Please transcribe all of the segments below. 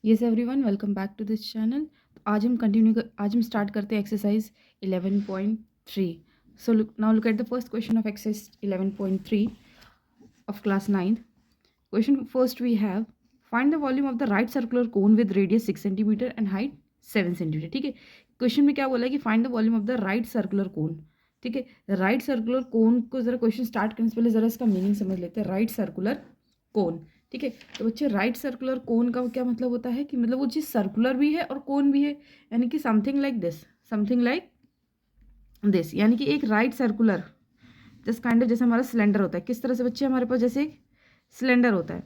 Yes everyone, welcome back to this channel. आज हम start करते हैं exercise 11.3। So now look at the first question of exercise 11.3 of class 9th. Question first we have, find the volume of the right circular cone with radius 6 cm and height 7 cm। ठीक है, question में क्या बोला है कि find the volume of the right circular कोन। ठीक है, right circular कोन को जरा क्वेश्चन स्टार्ट करने से पहले जरा इसका मीनिंग समझ लेते हैं। राइट सर्कुलर कोन, ठीक है, तो बच्चे राइट सर्कुलर कोन का क्या मतलब होता है कि मतलब वो चीज़ सर्कुलर भी है और कोन भी है, यानी कि समथिंग लाइक दिस, यानी कि एक right circular just kind of जैसे हमारा सिलेंडर होता है। किस तरह से बच्चे हमारे पास जैसे एक सिलेंडर होता है,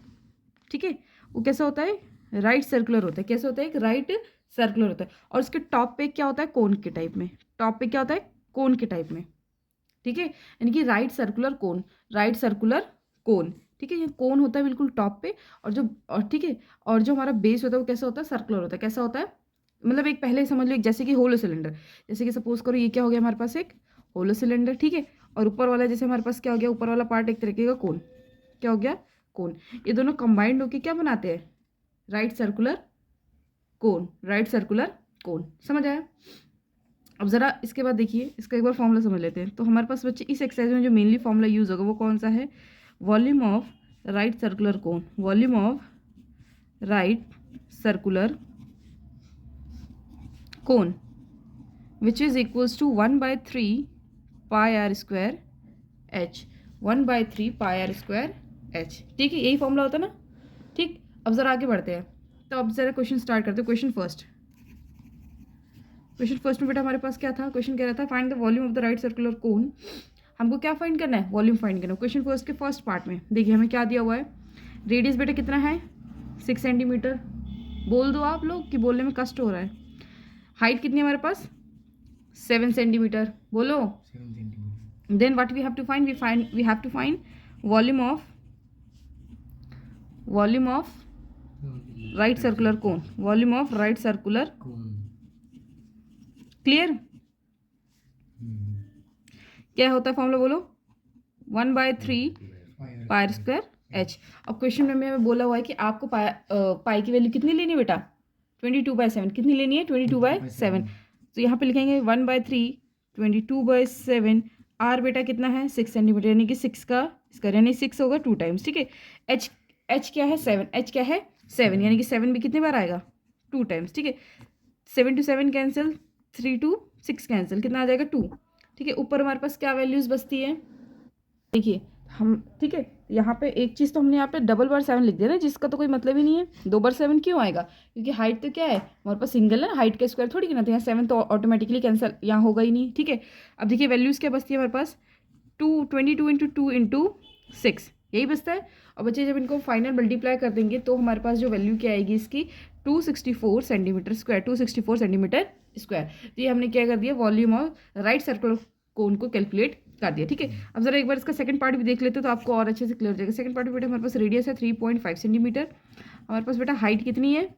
ठीक है, वो कैसा होता है, राइट सर्कुलर होता है। कैसे होता है, एक राइट सर्कुलर होता है और उसके टॉप पे क्या होता है, कोन के टाइप में। टॉप पे क्या होता है, कोन के टाइप में, ठीक है, यानी कि राइट सर्कुलर कोन, ठीक है। ये कोन होता है बिल्कुल टॉप पे, और ठीक है, और जो हमारा बेस होता है वो कैसा होता है, सर्कुलर होता है। कैसा होता है, मतलब एक पहले समझ लो एक जैसे कि होलो सिलेंडर, जैसे कि सपोज करो ये क्या हो गया हमारे पास, एक होलो सिलेंडर, ठीक है, और ऊपर वाला जैसे हमारे पास क्या हो गया, ऊपर वाला पार्ट एक तरीके का कोन, क्या हो गया, कोन। ये दोनों कंबाइंड होके क्या बनाते हैं, राइट सर्कुलर कोन। समझ आया। अब ज़रा इसके बाद देखिए, इसका एक बार फॉर्मूला समझ लेते हैं। तो हमारे पास बच्चे इस एक्सरसाइज में जो मेनली फॉर्मूला यूज़ होगा वो कौन सा है, volume of right circular cone, volume of right circular cone which is equals to 1/3 pi r square h, 1/3 pi r square h. ठीक है, यही फॉर्मूला होता है ना। ठीक, अब ज़रा आगे बढ़ते हैं। तो अब ज़रा क्वेश्चन स्टार्ट करते हैं। क्वेश्चन फर्स्ट में बेटा हमारे पास क्या था, क्वेश्चन कह रहा था find the volume of the right circular कोन। हमको क्या फाइंड करना है, वॉल्यूम फाइंड करना है। क्वेश्चन फर्स्ट के फर्स्ट पार्ट में देखिए हमें क्या दिया हुआ है, रेडियस बेटा कितना है, 6 सेंटीमीटर। बोल दो आप लोग कि बोलने में कष्ट हो रहा है। हाइट कितनी है हमारे पास, 7 सेंटीमीटर। बोलो, 7 centimetre. Then what we have to find, we have to find volume of right circular cone, volume of right circular clear. क्या होता है फॉर्मूला बोलो, 1/3 पाई स्क्वायर एच। अब क्वेश्चन में हमें बोला हुआ है कि आपको पाई की वैल्यू कितनी लेनी है बेटा, 22/7। कितनी लेनी है, 22/7। तो यहाँ पे लिखेंगे 1/3 22/7। आर बेटा कितना है, 6 सेंटीमीटर, यानी कि 6 का इसका यानी 6 होगा 2 टाइम्स, ठीक है। एच क्या है, 7, एच क्या है 7, यानी कि 7 भी कितनी बार आएगा, 2 टाइम्स, ठीक है। 7 to 7 कैंसिल, 3 to 6 कैंसिल, कितना आ जाएगा 2, ठीक है। ऊपर हमारे पास क्या वैल्यूज़ बचती है, देखिए हम, ठीक है, यहाँ पे एक चीज़ तो हमने यहाँ पे डबल/7 लिख दिया ना, जिसका तो कोई मतलब ही नहीं है। 2/7 क्यों आएगा, क्योंकि हाइट तो क्या है हमारे पास, सिंगल है ना, हाइट का स्क्वायर थोड़ी गिना, तो यहाँ 7 तो ऑटोमेटिकली कैंसिल, यहाँ होगा ही नहीं, ठीक है। अब देखिए वैल्यूज़ क्या बचती है हमारे पास, 22 × 2 × 6, यही बचता है। और बच्चे जब इनको फाइनल मल्टीप्लाई कर देंगे तो हमारे पास जो वैल्यू क्या आएगी इसकी, 264 सेंटीमीटर स्क्वायर, 264 सेंटीमीटर स्क्वायर। तो ये हमने क्या कर दिया, वॉल्यूम ऑफ राइट सर्कुलर कोन को कैलकुलेट कर दिया, ठीक है। अब जरा एक बार इसका सेकंड पार्ट भी देख लेते हैं तो आपको और अच्छे से क्लियर हो जाएगा। सेकंड पार्ट में बेटा हमारे पास रेडियस है 3.5 सेंटीमीटर, हमारे पास बेटा हाइट कितनी है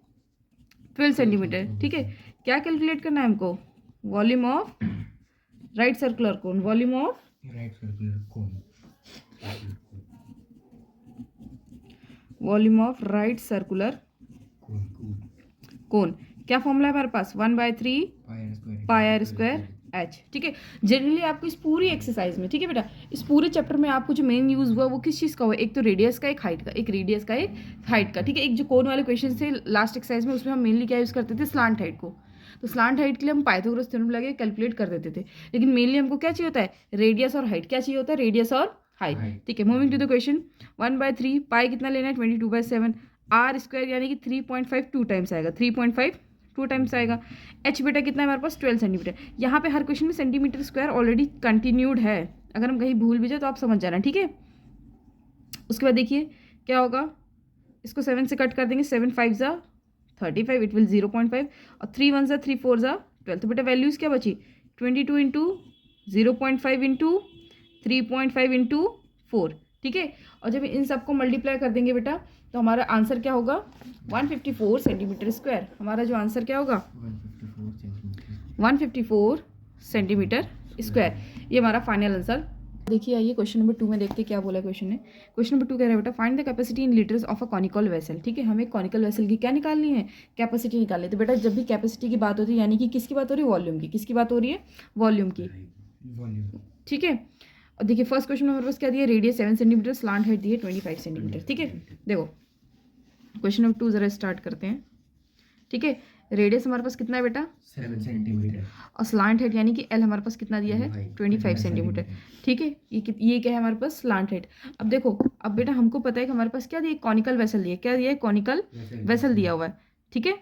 12 सेंटीमीटर, ठीक है। क्या कैलकुलेट करना है हमको, volume of right circular cone, volume of right circular cone, volume of right circular कोन। क्या फॉर्मूला है हमारे पास, 1/3 पाई आर स्क्वायर एच, ठीक है। जनरली आपको इस पूरी एक्सरसाइज में, ठीक है बेटा, इस पूरे चैप्टर में आपको जो मेन यूज हुआ वो किस चीज़ का हुआ, एक तो रेडियस का, एक हाइट का, एक रेडियस का, एक हाइट का, ठीक है। एक जो कोन वाले क्वेश्चन थे लास्ट एक्सरसाइज में, उसमें हम मेनली क्या यूज़ करते थे, स्लांट हाइट को। तो स्लांट हाइट के लिए हम पाइथागोरस थ्योरम लगा के कैलकुलेट कर देते थे, लेकिन मेनली हमको क्या चाहिए होता है, रेडियस और हाइट। क्या चाहिए होता है, रेडियस और हाइट, ठीक है। मूविंग टू द क्वेश्चन, 1/3 पाई कितना लेना है, 22/7, आर स्क्वायर यानी कि 3.5 2 टाइम्स आएगा, 3.5 2 टाइम्स आएगा। एच बेटा कितना है हमारे पास, 12 सेंटीमीटर। यहाँ पे हर क्वेश्चन में सेंटीमीटर स्क्वायर ऑलरेडी कंटिन्यूड है, अगर हम कहीं भूल भी जाए तो आप समझ जाना, ठीक है। उसके बाद देखिए क्या होगा, इसको 7 से कट कर देंगे, 7 5 ज़ा 35, इट विल 0.5, और 3 1 ज़ा 3 4 ज़ा 12। तो बेटा वैल्यूज़ क्या बची, 22 इंटू 0.5 इंटू 3.5 इंटू 4, ठीक है। और जब इन सबको मल्टीप्लाई कर देंगे बेटा तो हमारा आंसर क्या होगा, 154 सेंटीमीटर स्क्वायर। हमारा जो आंसर क्या होगा, 154 सेंटीमीटर स्क्वायर। ये हमारा फाइनल आंसर देखिए आइए क्वेश्चन नंबर 2 में देखते हैं क्या बोला क्वेश्चन ने। क्वेश्चन नंबर 2 कह रहा है बेटा find the capacity in litres of a conical vessel. ठीक है, हमें कॉनिकल वेसल की क्या निकालनी है, कैपेसिटी निकालनी है। तो बेटा जब भी कैपेसिटी की बात होती है यानी कि किसकी बात हो रही है, वॉल्यूम की। किसकी बात हो रही है, वॉल्यूम की। वॉल्यूम। ठीक है, और देखिए फर्स्ट क्वेश्चन में हमारे पास क्या दिया, रेडियस 7 सेंटीमीटर, स्लांट हाइट दी है 25 सेंटीमीटर। ठीक है, देखो क्वेश्चन नंबर 2 जरा स्टार्ट करते हैं। ठीक है, रेडियस हमारे पास कितना है बेटा, 7 सेंटीमीटर। और स्लांट हाइट यानी कि एल हमारे पास कितना दिया है, 25 सेंटीमीटर। ठीक है, ये क्या है हमारे पास, स्लांट हाइट। अब देखो, अब बेटा हमको पता है कि हमारे पास क्या दिया, कॉनिकल वेसल दिया, क्या दिया है, कॉनिकल वेसल दिया हुआ है। ठीक है,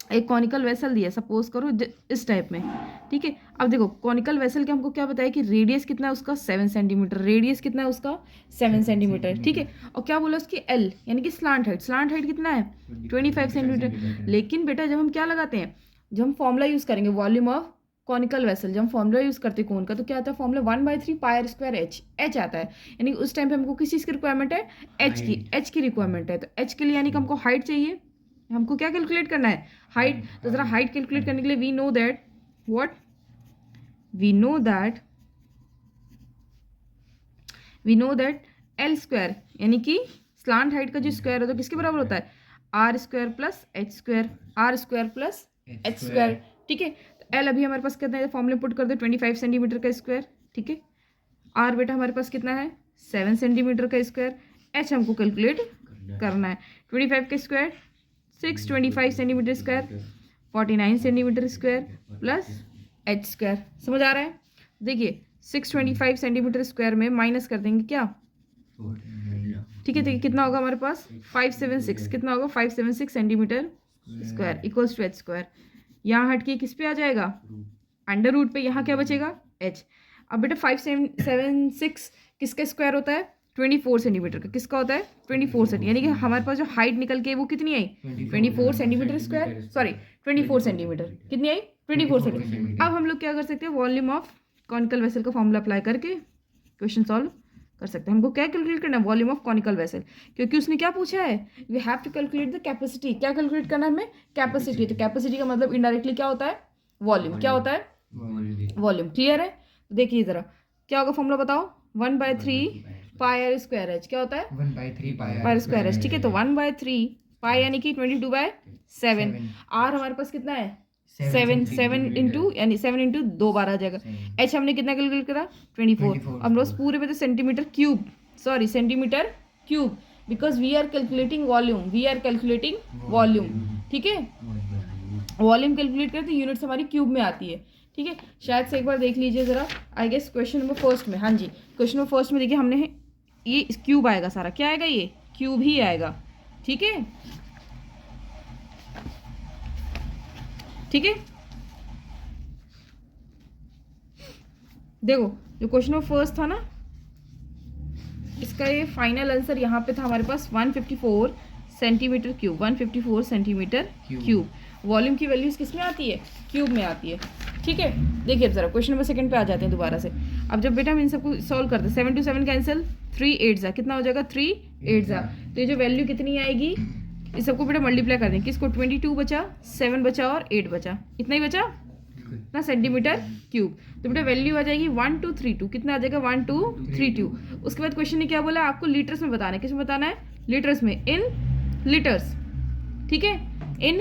एक कॉनिकल वेसल दिया, सपोज करो इस टाइप में। ठीक है, अब देखो कॉनिकल वेसल के हमको क्या बताया कि रेडियस कितना है उसका, 7 सेंटीमीटर। रेडियस कितना है उसका, 7 सेंटीमीटर। ठीक है, और क्या बोला उसकी एल यानी कि स्लांट हाइट। स्लांट हाइट कितना है, 25 सेंटीमीटर। लेकिन बेटा जब हम क्या लगाते हैं, जब हम फॉर्मूला यूज़ करेंगे वॉल्यूम ऑफ कॉनिकल वेसल, जब हम फॉर्मूला यूज़ करते हैं कोन का, तो क्या आता है फॉर्मूला 1/3 पाई स्क्वायर एच आता है। यानी कि उस टाइम पे हमको किस चीज़ की रिक्वायरमेंट है, एच की रिक्वायरमेंट है। तो एच के लिए यानी कि हमको हाइट चाहिए, हमको क्या कैलकुलेट करना है, हाइट। तो जरा हाइट कैलकुलेट करने के लिए we know that what, we know that l square यानी कि स्लांट हाइट का जो स्क्वायर होता है किसके बराबर होता है, r square plus h square, r square plus h square. ठीक है, तो एल अभी हमारे पास कितना है, फॉर्मूले पुट कर दो 25 सेंटीमीटर का स्क्वायर। ठीक है, आर बेटा हमारे पास कितना है, 7 सेंटीमीटर का स्क्वायर। एच हमको कैलकुलेट करना है, 25 का square 625 centimetre square, 49 centimetre square plus h square. समझ आ रहा है, देखिए 625 सेंटीमीटर स्क्वायर में माइनस कर देंगे क्या। ठीक है, देखिए कितना होगा हमारे पास, 576, कितना होगा 576 centimetre square equals to h square. यहाँ हट के किस पे आ जाएगा, अंडर रूट पे, यहाँ क्या बचेगा, एच। अब बेटा 576 किसका स्क्वायर होता है, 24 सेंटीमीटर का। किसका होता है, 24 सेंटीमीटर। यानी कि हमारे पास जो हाइट निकल के वो कितनी आई, 24 सेंटीमीटर स्क्वायर, सॉरी 24 सेंटीमीटर। कितनी आई, 24 सेंटीमीटर। अब हम लोग क्या कर सकते हैं, वॉल्यूम ऑफ कॉनिकल वेसल का फॉर्मूला अप्लाई करके क्वेश्चन सॉल्व कर सकते हैं। हमको क्या कैलकुलेट करना है, वॉल्यूम ऑफ कॉनिकल वेसल, क्योंकि उसने क्या पूछा है, we have to calculate the capacity. क्या कैलकुलेट करना है हमें, कैपेसिटी। तो कैपेसिटी का मतलब इनडायरेक्टली क्या होता है, वॉल्यूम। क्या होता है, वॉल्यूम। क्लियर है, देखिए जरा क्या होगा फॉर्मूला बताओ, 1/3 पाई आर स्क्वायर एच। क्या होता है, 1/3 पाई स्क्वायर एच। ठीक है, तो 1/3 पाई यानी कि 22/7। आर हमारे पास कितना है, 7 इंटू यानी 7 इंटू 2 बार आ जाएगा। एच हमने कितना कैलकुलेट करा, 24। हम रोज पूरे में तो centimetre cube, sorry centimetre cube, because we are calculating volume, we are calculating volume. ठीक है, वॉल्यूम कैलकुलेट करते यूनिट्स हमारी क्यूब में आती है। ठीक है, शायद से एक बार देख लीजिए ज़रा, I guess question number first में, हाँ जी क्वेश्चन नंबर फर्स्ट में देखिए हमने ये क्यूब आएगा, सारा क्या आएगा, ये क्यूब ही आएगा। ठीक है, ठीक है, देखो जो क्वेश्चन नंबर फर्स्ट था ना, इसका ये फाइनल आंसर यहाँ पे था हमारे पास 154 centimetre cube, 154 centimetre cube. Volume की वैल्यूज किस में आती है, क्यूब में आती है। ठीक है, देखिए अब जरा क्वेश्चन नंबर सेकंड पे आ जाते हैं दोबारा से। अब जब बेटा हम इन सबको सॉल्व करते हैं, 7 to 7 कैंसिल, 3 8 जा, कितना हो जाएगा, 3 8 जा। तो ये जो वैल्यू कितनी आएगी, इस सबको बेटा मल्टीप्लाई कर देंगे, किसको, 22 बचा, 7 बचा और 8 बचा, इतना ही बचा ना सेंटीमीटर क्यूब। तो बेटा वैल्यू आ जाएगी 1232, कितना आ जाएगा 1232। उसके बाद क्वेश्चन ने क्या बोला, आपको लीटर्स में बताना है। किस में बताना है, लीटर्स में, इन लीटर्स। ठीक है, इन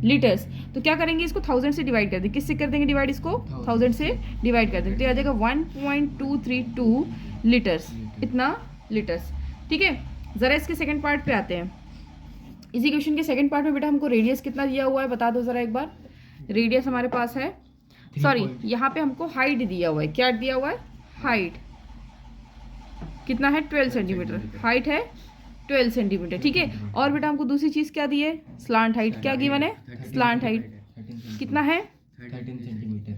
लीटर्स। तो क्या करेंगे, इसको 1000 से डिवाइड कर देंगे। किससे कर देंगे डिवाइड, इसको 1000 से डिवाइड कर देंगे, तो आ जाएगा 1.232 लीटर्स, इतना लीटर्स। ठीक है, ज़रा इसके सेकंड पार्ट पे आते हैं। इसी क्वेश्चन के सेकंड पार्ट में बेटा हमको रेडियस कितना दिया हुआ है, बता दो ज़रा एक बार। रेडियस हमारे पास है, सॉरी यहाँ पे हमको हाइट दिया हुआ है। क्या दिया हुआ है, हाइट कितना है, 12 सेंटीमीटर। हाइट है 12 सेंटीमीटर। ठीक है, और बेटा हमको दूसरी चीज़ क्या दी है, स्लांट हाइट। क्या गिवन है, स्लांट हाइट कितना है,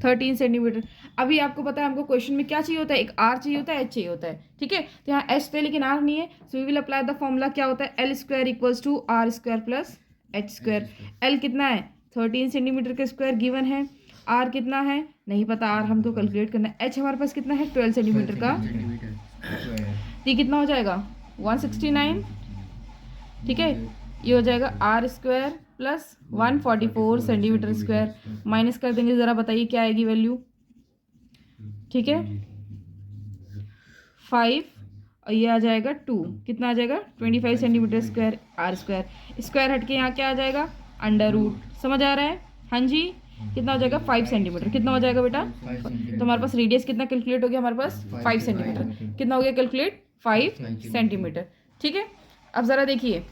13 सेंटीमीटर। अभी आपको पता है हमको क्वेश्चन में क्या चाहिए होता है, एक आर चाहिए होता है, एच चाहिए होता है। ठीक है, तो यहाँ एच पे लेकिन आर नहीं है, so we will apply the formula. क्या होता है, l square equals to r square plus h square. L कितना है, 13 सेंटीमीटर का स्क्वायर गिवन है, आर कितना है नहीं पता, आर हमको कैलकुलेट करना है। एच हमारे पास कितना है, 12 सेंटीमीटर का, ये कितना हो जाएगा 169। ठीक है, ये हो जाएगा r square plus 144 centimetre square, minus कर देंगे, ज़रा बताइए क्या आएगी वैल्यू। ठीक है, 5 और ये आ जाएगा 2, कितना आ जाएगा 25 centimetre square r square. Square हट के यहाँ क्या आ जाएगा अंडर रूट, समझ आ रहा है? हाँ जी, कितना हो जाएगा 5 सेंटीमीटर, कितना हो जाएगा बेटा? तो हमारे पास रेडियस कितना कैलकुलेट हो गया हमारे पास 5 सेंटीमीटर, कितना हो गया कैलकुलेट 5 सेंटीमीटर। ठीक है, अब ज़रा देखिए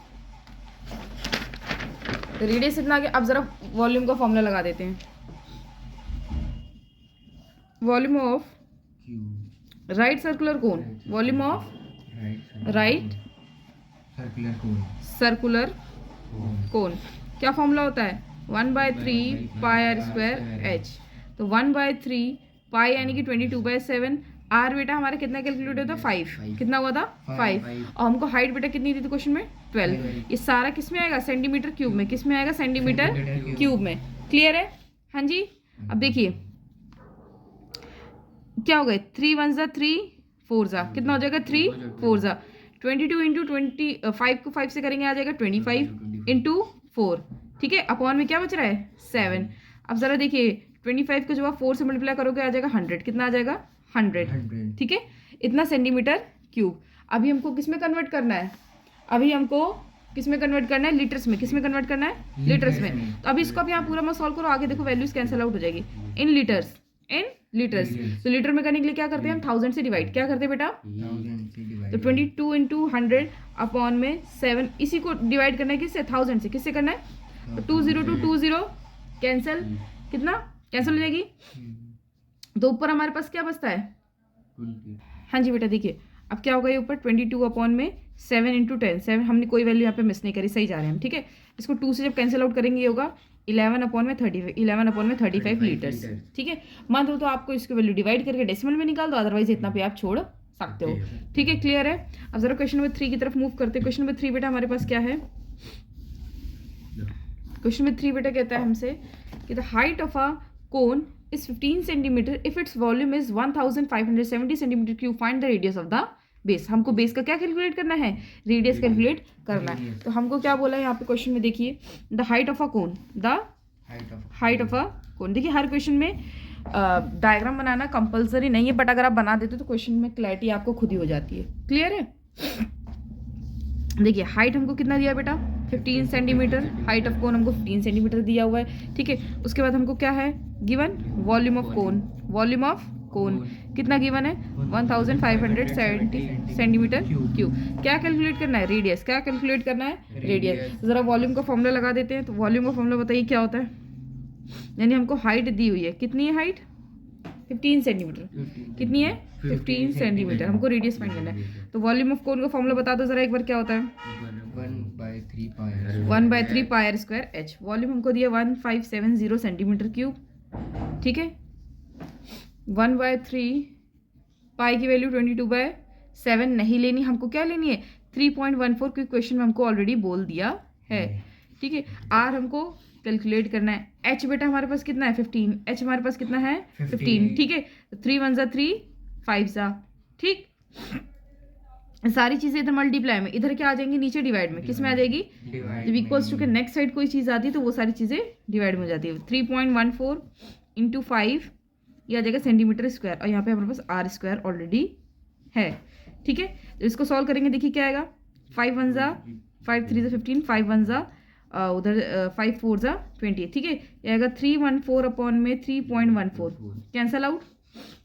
रेडियस इतना आ गया। अब ज़रा वॉल्यूम का फॉर्मूला लगा देते हैं। Volume of right circular cone, volume of right circular कोन क्या फॉर्मूला होता है? 1/3 पाई आर स्क्वायर एच। तो 1/3 पाई यानी कि 22/7। आर बेटा हमारा कितना कैलकुलेट होता है 5, कितना हुआ था 5। और हमको हाइट बेटा कितनी थी तो क्वेश्चन में 12। ये सारा किस में आएगा सेंटीमीटर क्यूब में, किस में आएगा सेंटीमीटर क्यूब में। क्लियर है? हाँ जी। अब देखिए क्या हो गए 3 1 ज़ा 3 4 ज़ा, कितना हो जाएगा 3 4 ज़ा। 22 इंटू 5 को 5 से करेंगे आ जाएगा 25 इंटू 4। ठीक है, अपॉन में क्या बच रहा है 7। अब ज़रा देखिए 25 को जब आप 4 से मल्टीप्लाई करोगे आ जाएगा 100, कितना आ जाएगा 100। ठीक है, इतना सेंटीमीटर क्यूब। अभी हमको किस में कन्वर्ट करना है? अभी हमको किस में कन्वर्ट करना है? लीटर्स में। किस में कन्वर्ट करना है? लीटर्स में। तो अभी इसको आप यहाँ पूरा मत सॉल्व करो, आगे देखो वैल्यूज कैंसिल आउट हो जाएगी। इन लीटर्स, इन लीटर्स। तो लीटर में करने के लिए क्या करते हैं हम 1000 से डिवाइड, क्या करते हैं बेटा? तो 22 इंटू 100 अपॉन में 7, इसी को डिवाइड करना है किससे? 1000 से। किससे करना है? तो 20 to 20 कैंसिल, कितना कैंसिल हो जाएगी। तो ऊपर हमारे पास क्या बचता है? हाँ जी बेटा देखिए अब क्या होगा, ये ऊपर 22 अपॉन में 7 इंटू 10, 7 हमने कोई वैल्यू यहाँ पे मिस नहीं करी, सही जा रहे हैं हम। ठीक है, इसको 2 से जब कैंसिल आउट करेंगे ये होगा 11 अपॉन में 35 लीटर्स। ठीक है, मान दो तो आपको इसकी वैल्यू डिवाइड करके डेसिमल में निकाल दो, अदरवाइज इतना पे आप छोड़ सकते हो। ठीक है, क्लियर है? अब जरा क्वेश्चन नंबर 3 की तरफ मूव करते हैं। क्वेश्चन नंबर 3 बेटा हमारे पास क्या है? क्वेश्चन नंबर 3 बेटा कहता है हमसे कि the height of a cone is 15 centimetre if its volume is 1570 centimetre cube, find the radius of the base. हमको बेस का क्या कैलकुलेट करना है? रेडियस कैलकुलेट करना है। तो हमको क्या बोला है यहाँ पे क्वेश्चन में, देखिए the height of a cone, the height of a cone. देखिए हर क्वेश्चन में डायग्राम बनाना कंपलसरी नहीं है, बट अगर आप बना देते तो क्वेश्चन में क्लैरिटी आपको खुद ही हो जाती है। क्लियर है? देखिए हाइट हमको कितना दिया बेटा 15 सेंटीमीटर, हाइट ऑफ कोन हमको 15 सेंटीमीटर दिया हुआ है। ठीक है, उसके बाद हमको क्या है given? Volume of cone, volume of cone कितना गिवन है 1570 सेंटीमीटर क्यूब। क्या कैलकुलेट करना है? रेडियस। क्या कैलकुलेट करना है? रेडियस। ज़रा वॉल्यूम का फॉर्मूला लगा देते हैं। तो वॉल्यूम का फॉर्मूला बताइए क्या होता है? यानी हमको हाइट दी हुई है, कितनी है हाइट 15 सेंटीमीटर, कितनी है 15 सेंटीमीटर, हमको रेडियस फाइंड करना है। तो वॉल्यूम ऑफ कोन का फॉर्मूला बता दो जरा एक बार, क्या होता है? 1/3 pi r square h. Volume हमको दिया 1570 सेंटीमीटर क्यूब। ठीक है, 1/3 पाई की वैल्यू 22/7 नहीं लेनी, हमको क्या लेनी है 3.14, क्योंकि क्वेश्चन में हमको ऑलरेडी बोल दिया है। ठीक है, आर हमको कैलकुलेट करना है। एच बेटा हमारे पास कितना है 15, एच हमारे पास कितना है 15। ठीक है, 3 1 ज़ा 3 5 ज़ा। ठीक, सारी चीज़ें इधर मल्टीप्लाई में, इधर क्या आ जाएंगी नीचे डिवाइड में, किस में आ जाएगी? जब इक्वल्स टू के नेक्स्ट साइड कोई चीज़ आती है तो वो सारी चीज़ें डिवाइड में हो जाती है। 3.14 इंटू 5 ये आ जाएगा सेंटीमीटर स्क्वायर, और यहाँ पे हमारे पास आर स्क्वायर ऑलरेडी है। ठीक है, तो इसको सॉल्व करेंगे, देखिए क्या आएगा 5 1 ज़ा 5 3 ज़ा 15, 5 1 ज़ा उधर 5 4 ज़ा 20। ठीक है, ये आएगा 314 अपॉन में 3.14 कैंसल आउट,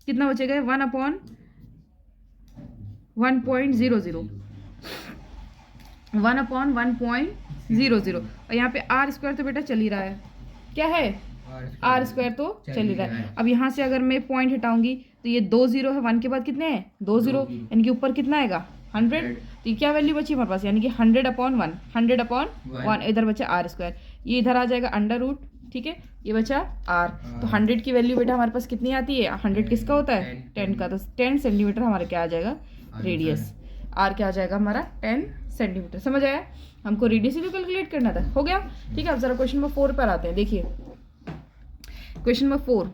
कितना बचेगा 1 अपॉन 1.00, 1 अपॉन 1.00। और यहाँ पे आर स्क्वायर तो बेटा चल ही रहा है, क्या है आर स्क्वायर तो चल ही रहा है। अब यहाँ से अगर मैं पॉइंट हटाऊंगी तो ये 2 0 है, 1 के बाद कितने हैं 2 0, यानी कि ऊपर कितना आएगा 100। तो ये क्या वैल्यू बची हमारे पास, यानी कि 100 अपॉन 1, 100 अपॉन 1, इधर बचा आर स्क्वायर, ये इधर आ जाएगा अंडर रूट। ठीक है, ये बचा आर। तो 100 की वैल्यू बेटा हमारे पास कितनी आती है? 100 किसका होता है 10 का, तो 10 सेंटीमीटर हमारा क्या आ जाएगा रेडियस। आर क्या आ जाएगा हमारा 10 सेंटीमीटर। समझ आया? हमको रेडियस ही तो कैलकुलेट करना था, हो गया। ठीक है, अब जरा क्वेश्चन नंबर 4 पर आते हैं। देखिए क्वेश्चन नंबर 4,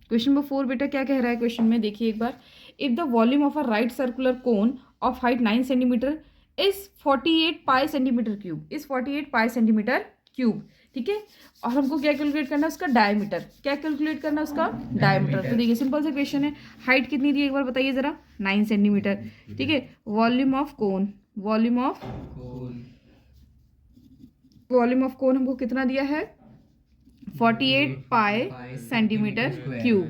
क्वेश्चन नंबर 4 बेटा क्या कह रहा है क्वेश्चन में, देखिए एक बार। If the volume of a right circular cone of height 9 centimetre is 48 pi centimetre cube, is 48 pi centimetre cube, ठीक है। और हमको क्या कैलकुलेट करना है उसका डायमीटर, क्या कैलकुलेट करना है उसका डायमीटर। तो देखिए सिंपल सा क्वेश्चन है, हाइट कितनी दी है एक बार बताइए ज़रा, 9 सेंटीमीटर, ठीक है। Volume of cone, volume of कोन हमको कितना दिया है, 48 pi centimetre cube,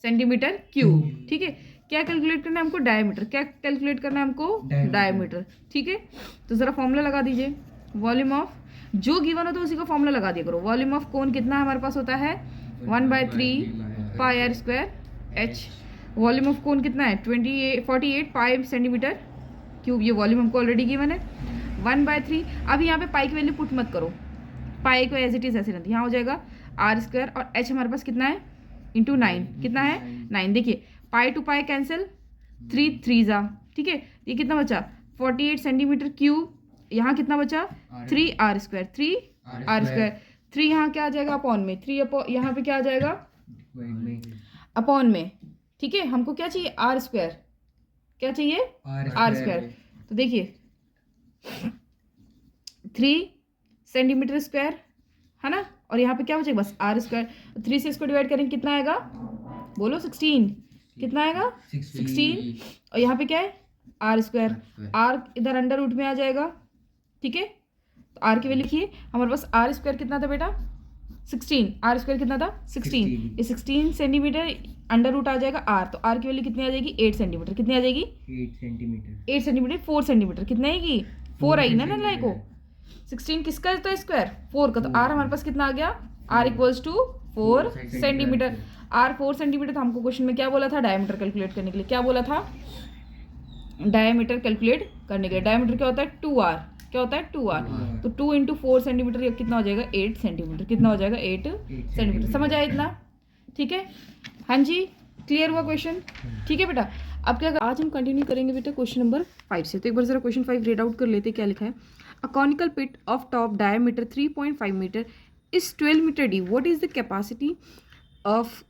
centimetre cube, ठीक है। क्या कैलकुलेट करना है हमको डायमीटर, क्या कैलकुलेट करना है हमको डायमीटर, ठीक है। तो ज़रा फॉर्मूला लगा दीजिए, वॉल्यूम ऑफ जो गिवन हो तो उसी का फॉर्मूला लगा दिया करो। वॉल्यूम ऑफ कोन कितना हमारे पास होता है 1/3 pi r square h. Volume of cone कितना है 48 पाई सेंटीमीटर क्यूब, ये वॉल्यूम हमको ऑलरेडी गिवन है 1/3। अब यहाँ पे पाई की वैल्यू पुट मत करो, पाई को एज इट इज ऐसे रहती, यहाँ हो जाएगा आर स्क्वायर और एच हमारे पास कितना है इंटू 9, कितना है 9। देखिए पाई टू पाई कैंसिल, 3 3 जा, ठीक है। ये कितना बचा 48 सेंटीमीटर क्यूब, यहाँ कितना बचा 3 आर स्क्वायर, 3 आर स्क्वायर, 3 यहाँ क्या आ जाएगा अपॉन में, 3 यहाँ पे क्या आ जाएगा अपॉन में, ठीक है। हमको क्या चाहिए आर स्क्वायर, क्या चाहिए आर स्क्वायर। तो देखिए 3 सेंटीमीटर स्क्वायर है ना, और यहाँ पे क्या बचेगा बस आर स्क्वायर। 3 से इसको डिवाइड करेंगे कितना आएगा बोलो 16, कितना आएगा 16, और यहाँ पे क्या है आर स्क्वायर, आर इधर अंडर रूट में आ जाएगा, ठीक है। तो आर की वैल्यू लिखिए, हमारे पास आर स्क्वायर कितना था बेटा 16, आर स्क्वायर कितना था 16, ये 16 सेंटीमीटर अंडर रूट आ जाएगा आर, तो आर की वैल्यू कितनी आ जाएगी 8 सेंटीमीटर, कितनी आ जाएगी 8 सेंटीमीटर 4 सेंटीमीटर, कितना आएगी 4 आएगी ना लाइक को। 16 किसका तो स्क्वायर 4 का, तो आर हमारे पास कितना आ गया r equals to 4 centimetre. R 4 centimetre था, हमको क्वेश्चन में क्या बोला था डायमीटर कैलकुलेट करने के लिए, क्या बोला था डायमीटर कैलकुलेट करने के लिए। डायमीटर क्या होता है 2r, क्या होता है 2r, तो 2 इंटू 4 सेंटीमीटर ये कितना हो जाएगा 8 सेंटीमीटर, कितना हो जाएगा 8 सेंटीमीटर। समझ आया इतना, ठीक है। हाँ जी क्लियर हुआ क्वेश्चन, ठीक है बेटा। अब क्या आज हम कंटिन्यू करेंगे बेटा क्वेश्चन नंबर 5 से। तो एक बार जरा क्वेश्चन 5 रीड आउट कर लेते, क्या लिखा है। A conical pit of top diameter 3.5 metre is 12 metre deep, what is the capacity of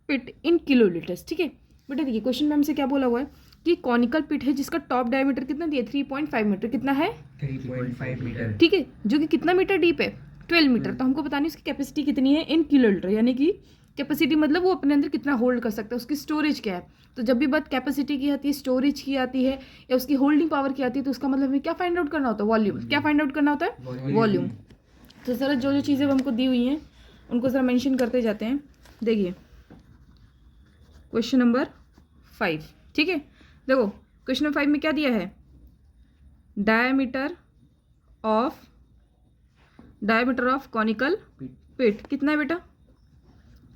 pit in kilolitres, ठीक है बेटा। देखिए क्वेश्चन में हमसे क्या बोला हुआ है कि कॉनिकल पिट है जिसका टॉप डायमीटर कितना दिया 3.5 मीटर, कितना है 3.5 मीटर, ठीक है, जो कि कितना मीटर डीप है 12 मीटर। तो हमको बतानी है उसकी कैपेसिटी कितनी है इन किलोलीटर, यानी कि कैपेसिटी मतलब वो अपने अंदर कितना होल्ड कर सकता है, उसकी स्टोरेज क्या है। तो जब भी बात कैपेसिटी की आती है, स्टोरेज की आती है, या उसकी होल्डिंग पावर की आती है, तो उसका मतलब हमें क्या फाइंड आउट करना होता है वॉल्यूम, क्या फाइंड आउट करना होता है वॉल्यूम। तो सर जो जो चीज़ें हमको दी हुई हैं उनको ज़रा मेंशन करते जाते हैं। देखिए क्वेश्चन नंबर 5, ठीक है। देखो क्वेश्चन नंबर 5 में क्या दिया है डायमीटर ऑफ कॉनिकल पिट कितना है बेटा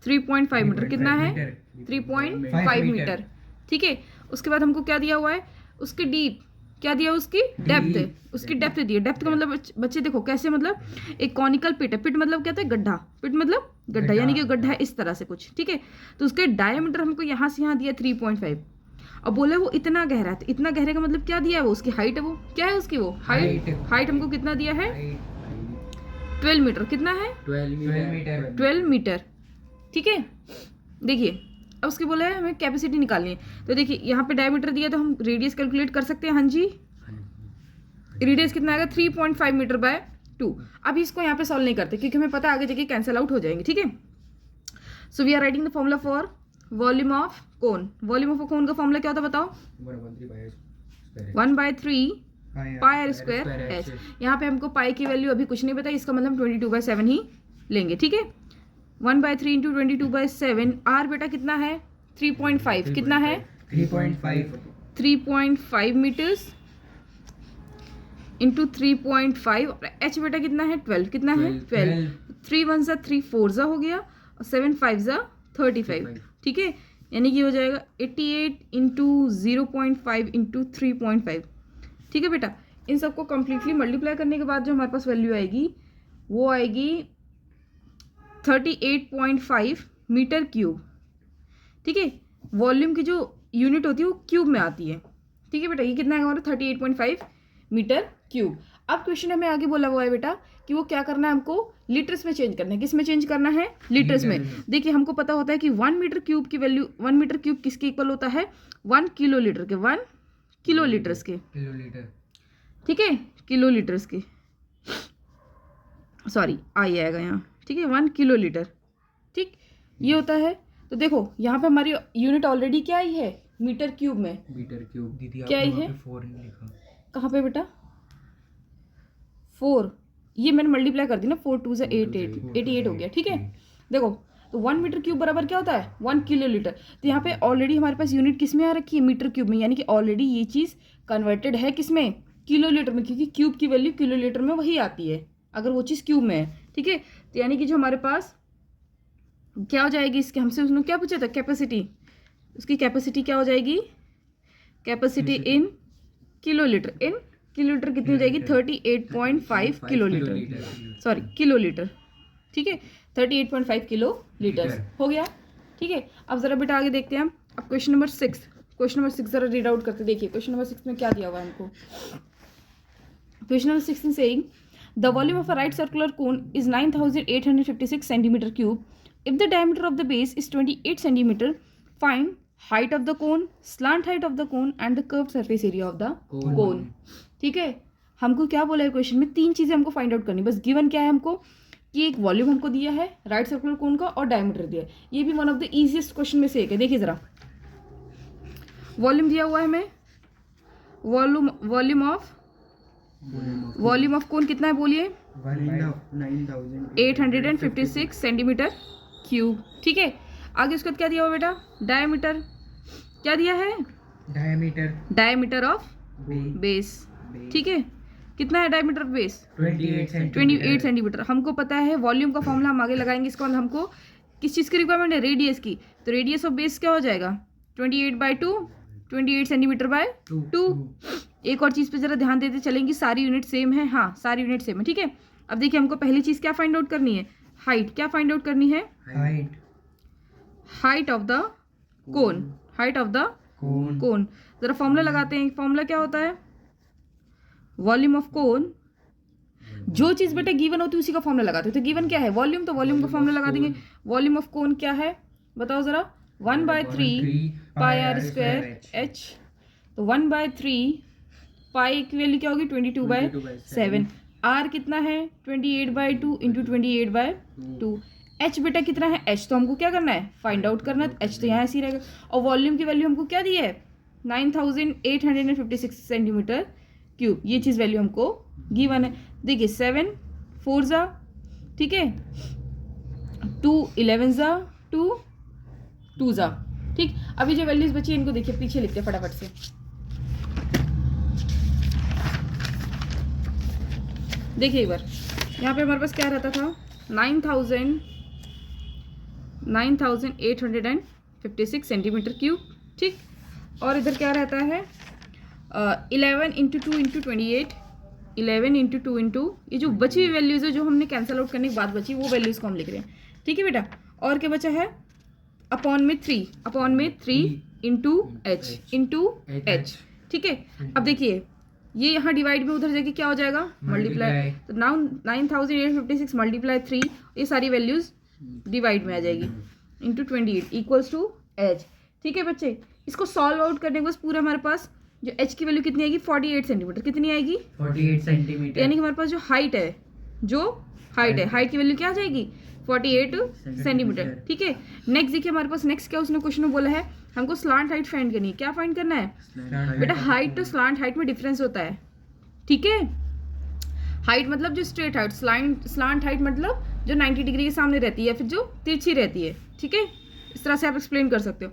3.5 मीटर, कितना है 3.5 मीटर, ठीक है। उसके बाद हमको क्या दिया हुआ है उसकी डीप, क्या दिया उसकी डेप्थ, उसकी डेप्थ दी है। डेप्थ का मतलब बच्चे देखो कैसे, मतलब एक कॉनिकल पिट है, पिट मतलब क्या होता है गड्ढा, पिट मतलब गड्ढा, यानी कि गड्ढा है इस तरह से कुछ, ठीक है। तो उसके डायमीटर हमको यहाँ से यहाँ दिया 3.5, और बोले वो इतना गहरा है, तो इतना गहरे का मतलब क्या दिया है वो उसकी हाइट है, वो क्या है उसकी वो हाइट हमको कितना दिया है 12 मीटर, कितना है 12 मीटर, ठीक है। देखिए अब उसके बोला है हमें कैपेसिटी निकालनी है। तो देखिए यहाँ पे डायमीटर दिया तो हम रेडियस कैलकुलेट कर सकते हैं, हाँ जी। रेडियस कितना आएगा 3.5 मीटर बाय 2। अभी इसको यहाँ पे सॉल्व नहीं करते क्योंकि हमें पता है आगे जाके कैंसिल आउट हो जाएंगे, ठीक है। So we are writing the formula for volume of cone. Volume of cone का फॉर्मूला क्या होता है बताओ 1/3 पाई आर स्क्वायर एच। यहाँ पे हमको पाई की वैल्यू अभी कुछ नहीं बताई, इसका मतलब 22/7 ही लेंगे, ठीक है। 1/3 इंटू 22/7, आर बेटा कितना है 3.5, कितना है 3.5 मीटर्स इंटू 3.5, और एच बेटा कितना है 12, कितना है 12, 3 1 सा 3 4 सा हो गया, और 7 5 सा 35, ठीक है। यानी कि हो जाएगा 88 इंटू 0.5 इंटू 3.5, ठीक है बेटा। इन सबको कम्प्लीटली मल्टीप्लाई करने के बाद जो हमारे पास वैल्यू आएगी वो आएगी 38.5 मीटर क्यूब, ठीक है। वॉल्यूम की जो यूनिट होती है वो क्यूब में आती है, ठीक है बेटा। ये कितना है हमारा 38.5 मीटर क्यूब। अब क्वेश्चन हमें आगे बोला हुआ है बेटा कि वो क्या करना है हमको लीटर्स में चेंज करना है, किस में चेंज करना है लीटर्स में। देखिए हमको पता होता है कि 1 मीटर क्यूब की वैल्यू 1 मीटर क्यूब किसके इक्वल होता है 1 किलोलीटर के, 1 किलोलीटर्स के, ठीक है किलोलीटर्स के। सॉरी आई आएगा यहाँ, ठीक है, 1 किलो लीटर, ठीक, ये होता है। तो देखो यहाँ पे हमारी यूनिट ऑलरेडी क्या आई है, मीटर क्यूब में। मीटर क्यूब दीदी क्या आपने ही है? वहाँ पे 4 नहीं लिखा। कहाँ पे बेटा? 4, ये मैंने मल्टीप्लाई कर दी ना, 4 2 से 8 88 हो गया, ठीक है। देखो तो 1 मीटर क्यूब बराबर क्या होता है, 1 किलो लीटर। तो यहाँ पे ऑलरेडी हमारे पास यूनिट किस में आ रखी है, मीटर क्यूब में, यानी कि ऑलरेडी ये चीज़ कन्वर्टेड है किस में, किलो लीटर में, क्योंकि क्यूब की वैल्यू किलो लीटर में वही आती है अगर वो चीज़ क्यूब में है, ठीक है। तो यानी कि जो हमारे पास क्या हो जाएगी, इसके हमसे उसने क्या पूछा था, कैपेसिटी, उसकी कैपेसिटी क्या हो जाएगी, capacity in kilo litre, in kilo litre कितनी हो जाएगी, 38.5 kilo litre, sorry kilo litre, ठीक है, 38.5 किलो लीटर हो गया, ठीक है। अब ज़रा बेटा आगे देखते हैं हम। अब क्वेश्चन नंबर 6, क्वेश्चन नंबर 6 ज़रा रीड आउट करते देखिए, क्वेश्चन नंबर 6 में क्या दिया हुआ है हमको। Question number 6 is saying the volume of a right circular cone is 9856 centimetre cube. If the diameter of the base is 28 centimeter, find height of the cone, slant height of the cone and the curved surface area of the cone. ठीक है, हमको क्या बोला है question में, 3 चीज़ें हमको find out करनी, बस गिवन क्या है हमको कि एक वॉल्यूम हमको दिया है राइट सर्कुलर कोन का और डायमीटर दिया है। ये भी one of the easiest question में से एक है। देखिए ज़रा, वॉल्यूम दिया हुआ है हमें, वॉल्यूम ऑफ कोन कितना है बोलिए, 856 सेंटीमीटर क्यूब, ठीक है। आगे उसके बाद क्या दिया हुआ बेटा, डायमीटर, क्या दिया है, डायमीटर ऑफ बेस, ठीक है, कितना है डायमीटर ऑफ बेस, 28 सेंटीमीटर। हमको पता है वॉल्यूम का फॉर्मूला हम आगे लगाएंगे, इसका मतलब हमको किस चीज़ की रिक्वायरमेंट है, रेडियस की। तो रेडियस ऑफ बेस क्या हो जाएगा, 28/2, 28 सेंटीमीटर बाय 2। एक और चीज़ पे ज़रा ध्यान देते चलेंगी, सारी यूनिट सेम है, हाँ सारी यूनिट सेम है, ठीक है। अब देखिए हमको पहली चीज़ क्या फाइंड आउट करनी है, हाइट, क्या फाइंड आउट करनी है, height of the cone, height of the कोन। ज़रा फॉर्मूला लगाते हैं, फॉर्मूला क्या होता है, वॉल्यूम ऑफ कोन, जो चीज़ बेटा गिवन होती है उसी का फॉर्मूला लगाते हैं। तो गिवन क्या है, वॉल्यूम, तो वॉल्यूम का फॉर्मूला लगा देंगे। वॉल्यूम ऑफ कोन क्या है बताओ ज़रा, 1/3 पाई आर स्क्वायर एच। तो 1/3 पाई की वैल्यू क्या होगी, 22/7। आर कितना है, 28/2 इंटू 28/2। एच बेटा कितना है, एच तो हमको क्या करना है, फाइंड आउट करना है, एच तो यहाँ ऐसे ही रहेगा। और वॉल्यूम की वैल्यू हमको क्या दी है, 9856 सेंटीमीटर क्यूब, ये चीज़ वैल्यू हमको गिवन है। देखिए 7 4 ज़ा, ठीक है, 2 11 ज़ा, 2 2 ज़ा, ठीक। अभी जो वैल्यूज बची इनको देखिए पीछे लिखते हैं फटाफट से। देखिए एक बार यहाँ पे हमारे पास क्या रहता था, 9856 सेंटीमीटर क्यूब, ठीक। और इधर क्या रहता है, 11 इंटू 2 इंटू 28, 11 इंटू 2 इंटू, ये जो बची हुई वैल्यूज़ है जो हमने कैंसिल आउट करने के बाद बची वो वैल्यूज़ को हम लिख रहे हैं, ठीक है बेटा। और क्या बचा है, अपॉन में 3 इंटू एच, ठीक है। अब देखिए ये यहाँ डिवाइड में उधर जाके क्या हो जाएगा, मल्टीप्लाई। तो नाउ 9856 मल्टीप्लाई 3, ये सारी वैल्यूज डिवाइड में आ जाएगी, इंटू 28 इक्वल्स टू एच, ठीक है बच्चे। इसको सॉल्व आउट करने के बाद पूरा हमारे पास जो एच की वैल्यू कितनी आएगी, 48 सेंटीमीटर, कितनी आएगी, 48 सेंटीमीटर, यानी कि हमारे पास जो हाइट है, हाइट की वैल्यू क्या आ जाएगी, 48 सेंटीमीटर, ठीक है। नेक्स्ट देखिए हमारे पास नेक्स्ट क्या उसने क्वेश्चन में बोला है, हमको स्लांट हाइट फाइंड करनी है। क्या फाइंड करना है बेटा, हाइट तो स्लांट हाइट में डिफरेंस होता है, ठीक है। हाइट मतलब जो स्ट्रेट हाइट, स्लांट हाइट मतलब जो 90 डिग्री के सामने रहती है, फिर जो तिरछी रहती है, ठीक है। इस तरह से आप एक्सप्लेन कर सकते हो।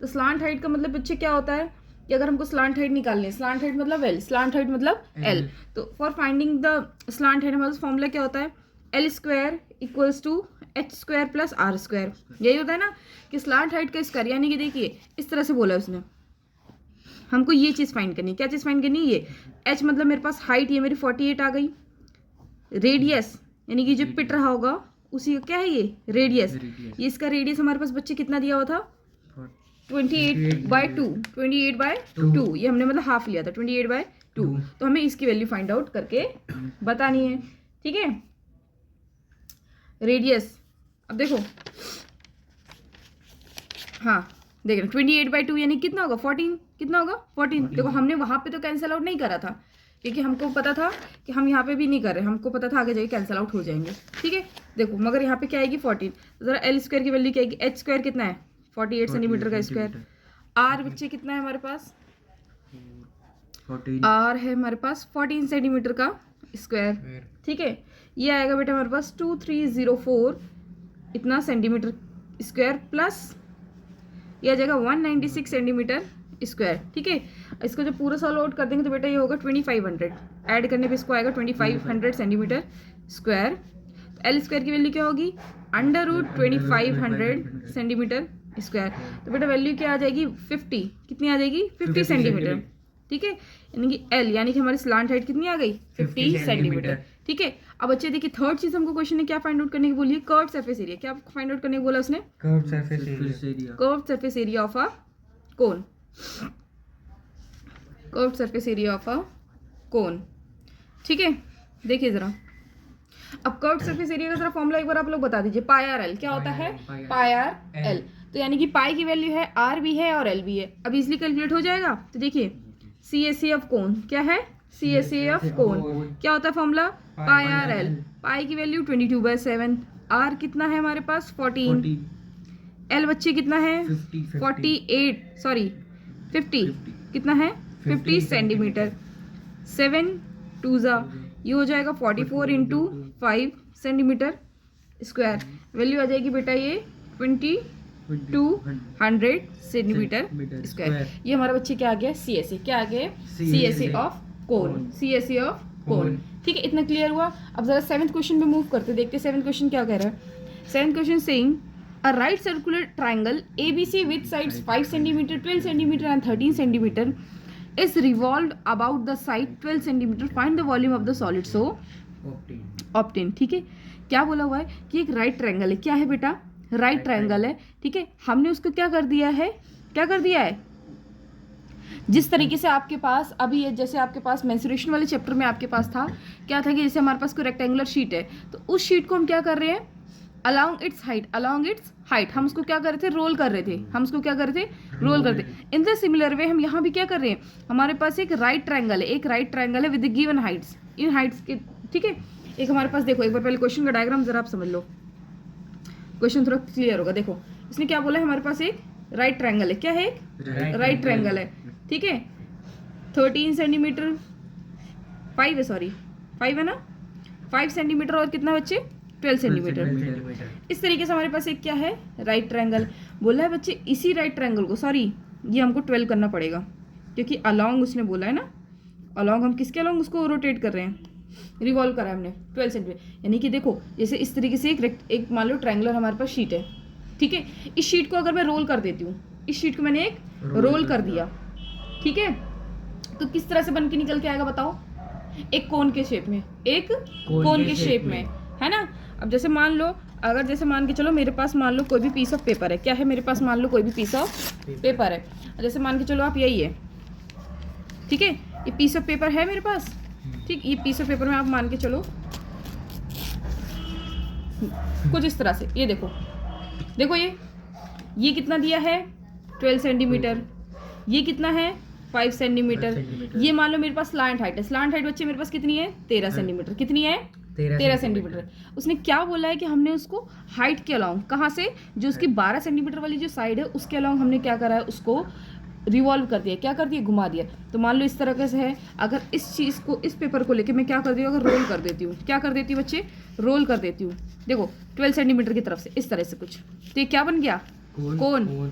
तो स्लांट हाइट का मतलब बच्चे क्या होता है कि अगर हमको स्लांट हाइट निकालनी है, स्लांट हाइट मतलब एल, स्लांट हाइट मतलब एल। तो for finding the slant height हमारा फॉर्मूला क्या होता है, l square equals to h square plus r square. यही होता है ना कि स्लांट हाइट का स्क्वायर, यानी कि देखिए इस तरह से बोला उसने, हमको ये चीज़ फाइंड करनी है। क्या चीज़ फाइंड करनी है, ये एच मतलब मेरे पास हाइट ये मेरी 48 आ गई, रेडियस यानी कि जो पिट रहा होगा उसी का क्या है ये रेडियस, ये इसका रेडियस हमारे पास बच्चे कितना दिया हुआ था, 28/2, ये हमने मतलब हाफ लिया था, 28/2। तो हमें इसकी वैल्यू फाइंड आउट करके बतानी है, ठीक है। रेडियस, अब देखो हाँ देख रहे 28/2 यानी कितना होगा, 14, कितना होगा 14। देखो हमने वहां पे तो कैंसिल आउट नहीं करा था, क्योंकि हमको पता था कि हम यहाँ पे भी नहीं कर रहे, हमको पता था आगे जाके कैंसिल आउट हो जाएंगे, ठीक है। देखो मगर यहाँ पे क्या आएगी 14, तो ज़रा एल स्क्वायर की वैल्यू क्या आएगी, एच स्क्वायर कितना है 48 सेंटीमीटर का स्क्वायर। आर बच्चे कितना है हमारे पास, 14 आर है हमारे पास 14 सेंटीमीटर का स्क्वायर, ठीक है। ये आएगा बेटा हमारे पास 2304 इतना सेंटीमीटर स्क्वायर प्लस ये आ जाएगा 196 सेंटीमीटर स्क्वायर, ठीक है। इसको जब पूरा सॉल्व आउट कर देंगे तो बेटा ये होगा 2500, ऐड करने पे इसको आएगा 2500 सेंटीमीटर स्क्वायर। तो एल स्क्वायर की वैल्यू क्या होगी, अंडर रूट 2500 सेंटीमीटर स्क्वायर। तो बेटा वैल्यू क्या आ जाएगी 50, कितनी आ जाएगी 50 सेंटीमीटर, ठीक है। यानी कि एल यानी कि हमारी स्लांट हाइट कितनी आ गई 50 सेंटीमीटर, ठीक है। अब बच्चे देखिए थर्ड चीज हमको क्वेश्चन ने क्या फाइंड आउट करने की बोली है, कर्व सरफेस एरिया। क्या फाइंड आउट करने को बोला उसने, curve surface area, curve surface area of a cone, curve surface area of a cone, ठीक है। देखिए जरा अब कर्व सरफेस एरिया का जरा फॉर्मूला एक बार आप लोग बता दीजिए, पाई आर एल क्या होता है, पाई आर एल। तो यानी कि पाई की वैल्यू है, आर भी है और एल भी है, अब इजिली कैलकुलेट हो जाएगा। तो देखिए सी एस सी ऑफ कोन क्या है, सी एस सी ऑफ कोन क्या होता है फॉर्मूला, पाई आर एल। पाई की वैल्यू 22/7, आर कितना है हमारे पास 14, एल बच्चे कितना है 48 सॉरी 50 कितना है 50 सेंटीमीटर, 7 2 ये हो जाएगा 44 इंटू 5 सेंटीमीटर स्क्वायर। वैल्यू आ जाएगी बेटा ये 2200 सेंटीमीटर स्क्वायर। ये हमारा बच्चे क्या आ गया सी एस सी, क्या आ गया C S C of cone, C S C of cone, ठीक है। इतना क्लियर हुआ। अब जरा 7th क्वेश्चन पे मूव करते, देखते 7th क्वेश्चन क्या कह रहा है। 7th question saying a right circular triangle ABC with sides 5 cm, 12 cm and 13 cm is revolved about the side 12 cm. Find the volume of the solid so obtain, ठीक है। क्या बोला हुआ है कि एक राइट ट्रायंगल है, क्या है बेटा राइट ट्रायंगल है, ठीक है। हमने उसको क्या कर दिया है, क्या कर दिया है, जिस तरीके से आपके पास अभी ये जैसे आपके पास मेंसुरेशन वाले चैप्टर में आपके पास था क्या था कि जैसे हमारे पास कोई रेक्टेंगुलर शीट है तो उस शीट को हम क्या कर रहे हैं along its height हम उसको क्या कर रहे थे रोल कर रहे थे, हम उसको क्या कर रहे थे रोल कर रहे थे। इन द सिमिलर वे हम यहाँ भी क्या कर रहे हैं, हमारे पास एक राइट ट्रायंगल है, एक राइट ट्रायंगल है with given Heights, in Heights के, ठीक है। एक हमारे पास देखो एक बार पहले क्वेश्चन का डायग्राम जरा आप समझ लो, क्वेश्चन थोड़ा क्लियर होगा। देखो इसने क्या बोला है, हमारे पास एक राइट ट्रायंगल है, क्या है एक राइट ट्रायंगल है, ठीक है। 13 सेंटीमीटर 5 है, सॉरी 5 है ना, 5 सेंटीमीटर और कितना बच्चे 12 सेंटीमीटर। इस तरीके से हमारे पास एक क्या है राइट ट्रायंगल। बोला है बच्चे इसी राइट ट्रायंगल को, सॉरी ये हमको 12 करना पड़ेगा क्योंकि अलॉन्ग उसने बोला है ना, अलॉन्ग हम किसके अलॉन्ग उसको रोटेट कर रहे हैं, रिवॉल्व करा है हमने 12 सेंटीमीटर। यानी कि देखो जैसे इस तरीके से एक मान लो ट्रायंगुलर हमारे पास शीट है, ठीक है। इस शीट को अगर मैं रोल कर देती हूँ, इस शीट को मैंने एक रोल कर दिया, ठीक है, तो किस तरह से बन के निकल के आएगा बताओ, एक कोन के शेप में, एक कोन के शेप में, है ना। अब जैसे मान लो अगर जैसे मान के चलो मेरे पास मान लो कोई भी पीस ऑफ पेपर है, क्या है मेरे पास मान लो कोई भी पीस ऑफ पेपर है, जैसे मान के चलो आप यही है, ठीक है, ये पीस ऑफ पेपर है मेरे पास, ठीक। ये पीस ऑफ पेपर में आप मान के चलो कुछ इस तरह से, ये देखो देखो ये कितना दिया है 12 सेंटीमीटर, ये कितना है 5 सेंटीमीटर, ये मान लो मेरे पास स्लांट हाइट है, स्लांट हाइट बच्चे मेरे पास कितनी है 13 सेंटीमीटर, कितनी है 13 सेंटीमीटर। उसने क्या बोला है कि हमने उसको हाइट के अलॉन्ग, कहाँ से, जो उसकी 12 सेंटीमीटर वाली जो साइड है उसके अलॉन्ग हमने क्या करा है उसको रिवॉल्व कर दिया, क्या कर दिया घुमा दिया। तो मान लो इस तरह से है, अगर इस चीज़ को इस पेपर को लेके मैं क्या कर दी हूँ, अगर रोल कर देती हूँ, क्या कर देती हूँ बच्चे रोल कर देती हूँ, देखो 12 सेंटीमीटर की तरफ से इस तरह से कुछ, तो ये क्या बन गया कोन।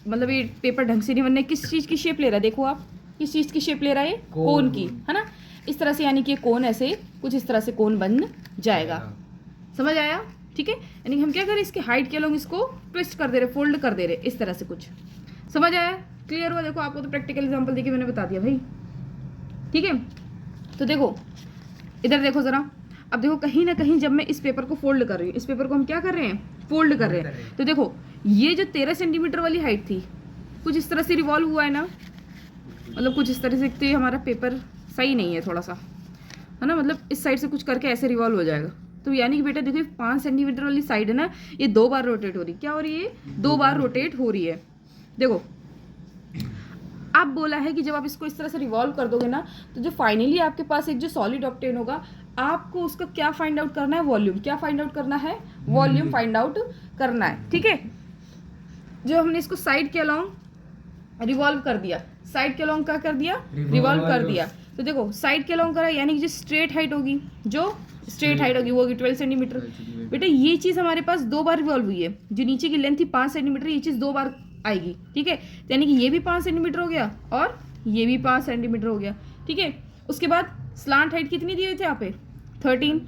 मतलब ये पेपर ढंग से नहीं बनना है, किस चीज़ की शेप ले रहा है, देखो आप किस चीज़ की शेप ले रहा है, कोन की, है ना। इस तरह से यानी कि कोन ऐसे कुछ इस तरह से कोन बन जाएगा, समझ आया, ठीक है। यानी हम क्या करें इसके हाइट के लोग इसको ट्विस्ट कर दे रहे, फोल्ड कर दे रहे, इस तरह से कुछ, समझ आया, क्लियर हुआ। देखो आपको तो प्रैक्टिकल एग्जांपल देके मैंने बता दिया भाई, ठीक है। तो देखो इधर देखो जरा, अब देखो कहीं ना कहीं जब मैं इस पेपर को फोल्ड कर रही हूँ, इस पेपर को हम क्या कर रहे हैं फोल्ड कर रहे हैं, तो देखो ये जो 13 सेंटीमीटर वाली हाइट थी कुछ इस तरह से रिवॉल्व हुआ है ना, मतलब कुछ इस तरह से, तो हमारा पेपर सही नहीं है थोड़ा सा, है ना, मतलब इस साइड से कुछ करके ऐसे रिवॉल्व हो जाएगा। तो यानी कि बेटा देखो 5 सेंटीमीटर वाली साइड है ना, ये 2 बार रोटेट हो रही है, क्या हो रही है 2 बार रोटेट हो रही है। देखो अब बोला है कि जब आप इसको इस तरह से रिवॉल्व कर दोगे ना, तो जो फाइनली आपके पास एक जो सॉलिड ऑब्टेन होगा, आपको उसका क्या फाइंड आउट करना है, वॉल्यूम। क्या फाइंड आउट करना है, वॉल्यूम फाइंड आउट करना है, ठीक है। जो हमने इसको साइड के अलोंग रिवॉल्व कर दिया, साइड के अलोंग क्या कर दिया, रिवॉल्व कर दिया। तो देखो साइड के अलोंग करा, यानी कि जो स्ट्रेट हाइट होगी, जो स्ट्रेट हाइट होगी वो होगी 12 सेंटीमीटर। बेटा ये चीज़ हमारे पास 2 बार रिवॉल्व हुई है, जो नीचे की लेंथ थी 5 सेंटीमीटर, ये चीज़ 2 बार आएगी, ठीक है। यानी कि ये भी 5 सेंटीमीटर हो गया और ये भी 5 सेंटीमीटर हो गया, ठीक है। उसके बाद स्लांट हाइट कितनी दी हुई थी यहाँ पे, 13।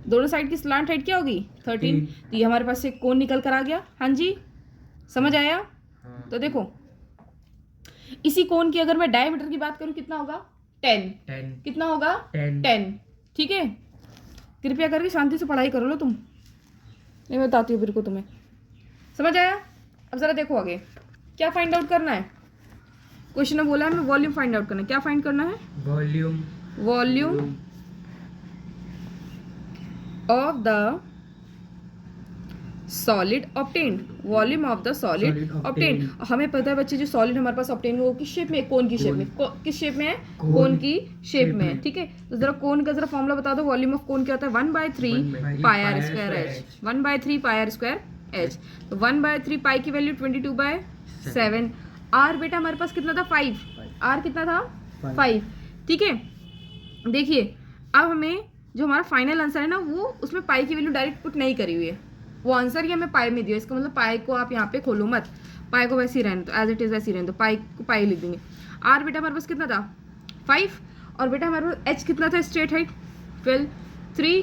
दोनों साइड की स्लांट हाइट क्या होगी, 13। तो ये हमारे पास से कोण निकल कर आ गया। हाँ जी, समझ आया। तो देखो इसी कोण की अगर मैं डायमीटर की बात करूं कितना होगा, 10। कितना होगा, 10, ठीक है। कृपया करके शांति से पढ़ाई करो लो तुम, नहीं मैं बताती हूँ फिर को तुम्हें, समझ आया। अब जरा देखो आगे क्या फाइंड आउट करना है। क्वेश्चन में बोला है हमें वॉल्यूम फाइंड आउट करना है। क्या फाइंड करना है, volume of the solid obtained, volume of the solid obtained. हमें पता है बच्चे जो सॉलिड हमारे पास ऑब्टेन वो किस शेप में, कोन की शेप में, किस शेप में है, कोन की शेप में है, ठीक है। तो जरा कोन का जरा फॉर्मूला बता दो। वॉल्यूम ऑफ कोन क्या होता है, 1/3 pi r square h, 1/3 pi r square h. तो 1/3 पाई की वैल्यू 22/7। आर बेटा हमारे पास कितना था, 5। आर कितना था, 5, ठीक है। देखिए अब हमें जो हमारा फाइनल आंसर है ना, वो उसमें पाई की वैल्यू डायरेक्ट पुट नहीं करी हुई है, वो आंसर ही हमें पाई में दिया। इसका मतलब पाई को आप यहाँ पे खोलो मत, पाई को वैसे ही रहने दो, एज इट इज वैसे ही रहने दो, पाई को पाई लिख देंगे। आर बेटा हमारे पास कितना था, 5। और बेटा हमारे पास एच कितना था, स्ट्रेट हाइट 12, 3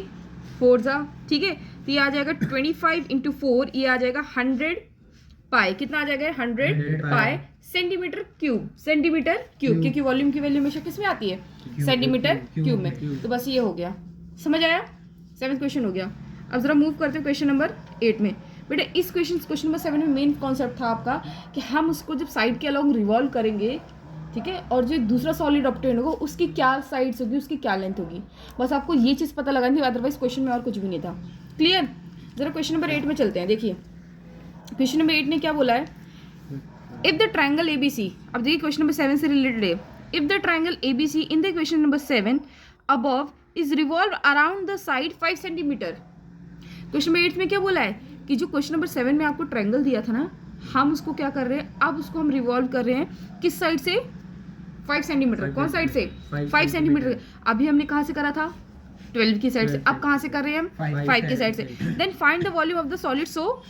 4 जा, ठीक है। तो ये आ जाएगा 25 × 4, ये आ जाएगा 100 पाई। कितना आ जाएगा, 100 पाई सेंटीमीटर क्यूब, सेंटीमीटर क्यूब, क्योंकि वॉल्यूम की वैल्यू हमेशा किस में आती है, सेंटीमीटर क्यूब में। तो बस ये हो गया, समझ आया। 7th क्वेश्चन हो गया। अब जरा मूव करते हैं क्वेश्चन नंबर 8 में। बेटा इस क्वेश्चन नंबर 7 में मेन कॉन्सेप्ट था आपका कि हम उसको जब साइड के अलोंग रिवॉल्व करेंगे, ठीक है, और जो दूसरा सॉलिड ऑब्टेन होगा उसकी क्या साइड्स होगी, उसकी क्या लेंथ होगी, बस आपको ये चीज़ पता लगानी थी, अदरवाइज क्वेश्चन में और कुछ भी नहीं था। क्लियर। जरा क्वेश्चन नंबर 8 में चलते हैं। देखिए क्वेश्चन नंबर 8 ने क्या बोला है, इफ द ट्रायंगल ABC, अब देखिए क्वेश्चन नंबर 7 से रिलेटेड है। If the triangle ABC in the question number 7 above is revolve around the side 5 centimetre. Question number 8 में क्या बोला है कि जो क्वेश्चन नंबर 7 में आपको ट्रायंगल दिया था ना, हम उसको क्या कर रहे हैं, अब उसको हम रिवॉल्व कर रहे हैं किस साइड से, 5 सेंटीमीटर। कौन साइड से, 5 सेंटीमीटर। अभी हमने कहाँ से करा था, 12 की साइड से। अब कहाँ से कर रहे हैं हम, 5 की साइड से। Then find the volume of the solid so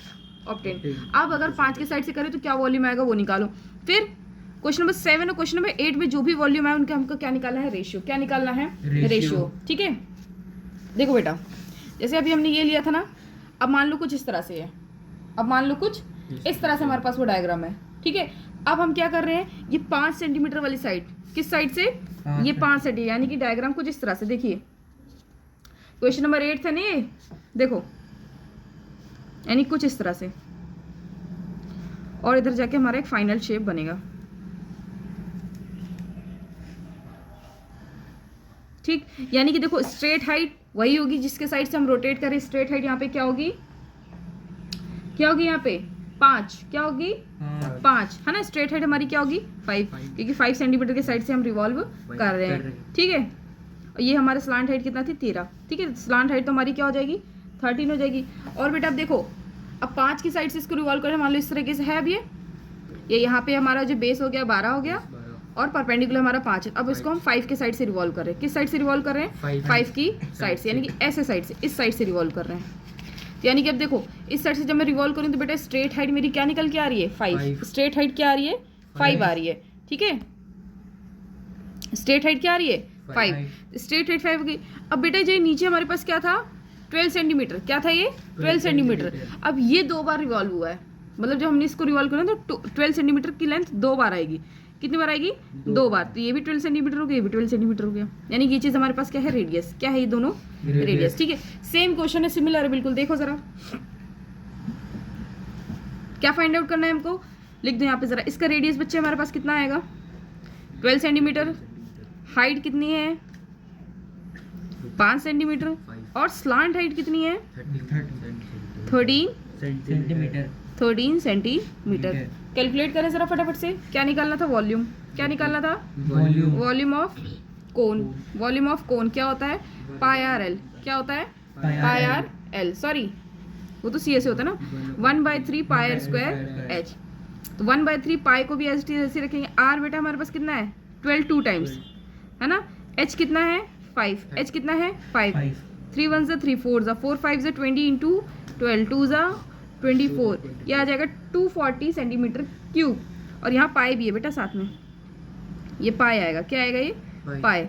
obtain. अब अगर 5 की साइड से करें तो क्या वॉल्यूम आएगा वो निकालो। फिर क्वेश्चन नंबर 7 और क्वेश्चन नंबर 8 में जो भी वॉल्यूम है उनका हमको क्या निकालना है, रेशियो। क्या निकालना है, रेशियो, ठीक है। देखो बेटा जैसे अभी हमने ये लिया था ना, अब मान लो कुछ इस तरह से है, अब मान लो कुछ इस तरह से हमारे पास वो डायग्राम है, ठीक है। अब हम क्या कर रहे हैं, ये 5 सेंटीमीटर वाली साइड, किस साइड से, ये 5 सेंटीमीटर, यानी कि डायग्राम कुछ इस तरह से। देखिए क्वेश्चन नंबर 8 था ना ये, देखो यानी कुछ इस तरह से, और इधर जाके हमारा एक फाइनल शेप बनेगा, ठीक। यानी कि देखो स्ट्रेट हाइट वही होगी जिसके साइड से हम रोटेट करें। स्ट्रेट हाइट यहाँ पे क्या होगी, क्या होगी यहाँ पे 5, क्या होगी 5, है ना। स्ट्रेट हाइट हमारी क्या होगी 5, क्योंकि 5 सेंटीमीटर के साइड से हम रिवॉल्व कर रहे हैं, ठीक है। और ये हमारा स्लांट हाइट कितना थी, 13, ठीक है। स्लांट हाइट तो हमारी क्या हो जाएगी, 13 हो जाएगी। और बेटा अब देखो, अब 5 की साइड से इसको रिवॉल्व करें, मान लो इस तरीके से है। अब ये यहाँ पे हमारा जो बेस हो गया 12 हो गया, और परपेंडिकुलर हमारा 5 है। अब इसको हम 5 के साइड से रिवॉल्व कर रहे हैं। किस साइड से रिवॉल्व कर रहे हैं, 5 की साइड से, यानी कि ऐसे साइड से, इस साइड से रिवॉल्व कर रहे हैं। तो यानी कि अब देखो इस साइड से जब मैं रिवॉल्व करूँ तो बेटा स्ट्रेट हाइट मेरी क्या निकल के आ रही है, 5। स्ट्रेट हाइट क्या आ रही है, 5 आ रही है, ठीक है। स्ट्रेट हाइट क्या आ रही है, 5। स्ट्रेट हाइट 5 हो गई। अब बेटा जो नीचे हमारे पास क्या था, 12 सेंटीमीटर, क्या था ये 12 सेंटीमीटर। अब ये 2 बार रिवॉल्व हुआ है, मतलब जब हमने इसको रिवॉल्व करा तो 12 सेंटीमीटर की लेंथ 2 बार आएगी। कितनी बार आएगी, 2 बार। तो ये भी 12 सेंटीमीटर हो गया, ये भी 12 सेंटीमीटर हो गया, यानी कि ये चीज़ हमारे पास क्या है, रेडियस। क्या है ये दोनों, रेडियस, ठीक है। सेम क्वेश्चन है, सिमिलर है बिल्कुल। देखो जरा क्या फाइंड आउट करना है हमको, लिख दो यहाँ पे जरा। इसका रेडियस बच्चे हमारे पास कितना आएगा, 12 सेंटीमीटर। हाइट कितनी है, 5 सेंटीमीटर। और स्लांट हाइट कितनी है, 13 सेंटीमीटर। कैलकुलेट करें जरा फटाफट से, क्या निकालना था, वॉल्यूम। क्या निकालना था? Volume volume of cone. Volume of कोन क्या होता है? पाई आर एल। क्या होता है? पाई आर एल, सॉरी वो तो सी ऐसे होता है ना, 1/3 पाई आर स्क्वायर एच। तो 1/3 पाई को भी ऐसे रखेंगे। आर बेटा हमारे पास कितना है? 12 टू टाइम्स है ना। एच कितना है? 5। एच कितना है? 5। 3 1 ज़ा 3 4 ज़ा 4 5 ज़ा 20 इंटू 12 2 ज़ा 24, ये आ जाएगा 240 सेंटीमीटर क्यूब। और यहाँ पाई भी है बेटा साथ में, ये पाई आएगा। क्या आएगा ये? पाई।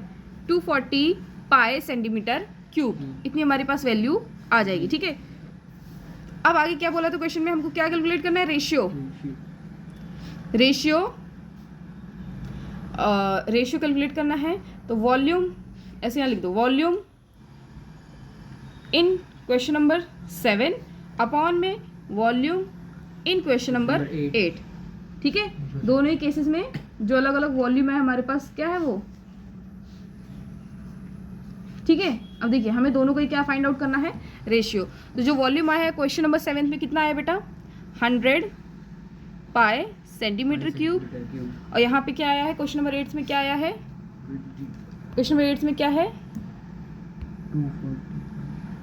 240 पाई सेंटीमीटर क्यूब, इतनी हमारे पास वैल्यू आ जाएगी। ठीक है, अब आगे क्या बोला था क्वेश्चन में? हमको क्या कैलकुलेट करना है? रेशियो। रेशियो रेशियो कैलकुलेट करना है। तो वॉल्यूम ऐसे यहाँ लिख दो, वॉल्यूम इन क्वेश्चन नंबर 7 अपॉन में वॉल्यूम इन क्वेश्चन नंबर 8। ठीक है, दोनों ही केसेस में जो अलग अलग वॉल्यूम है हमारे पास क्या है वो। ठीक है, अब देखिए हमें दोनों को ही क्या फाइंड आउट करना है? रेशियो। तो जो वॉल्यूम आया है क्वेश्चन नंबर 7 में कितना आया बेटा? 100 पाई सेंटीमीटर क्यूब। और यहाँ पे क्या आया है क्वेश्चन नंबर 8 में? क्या आया है क्वेश्चन नंबर 8 में? क्या है?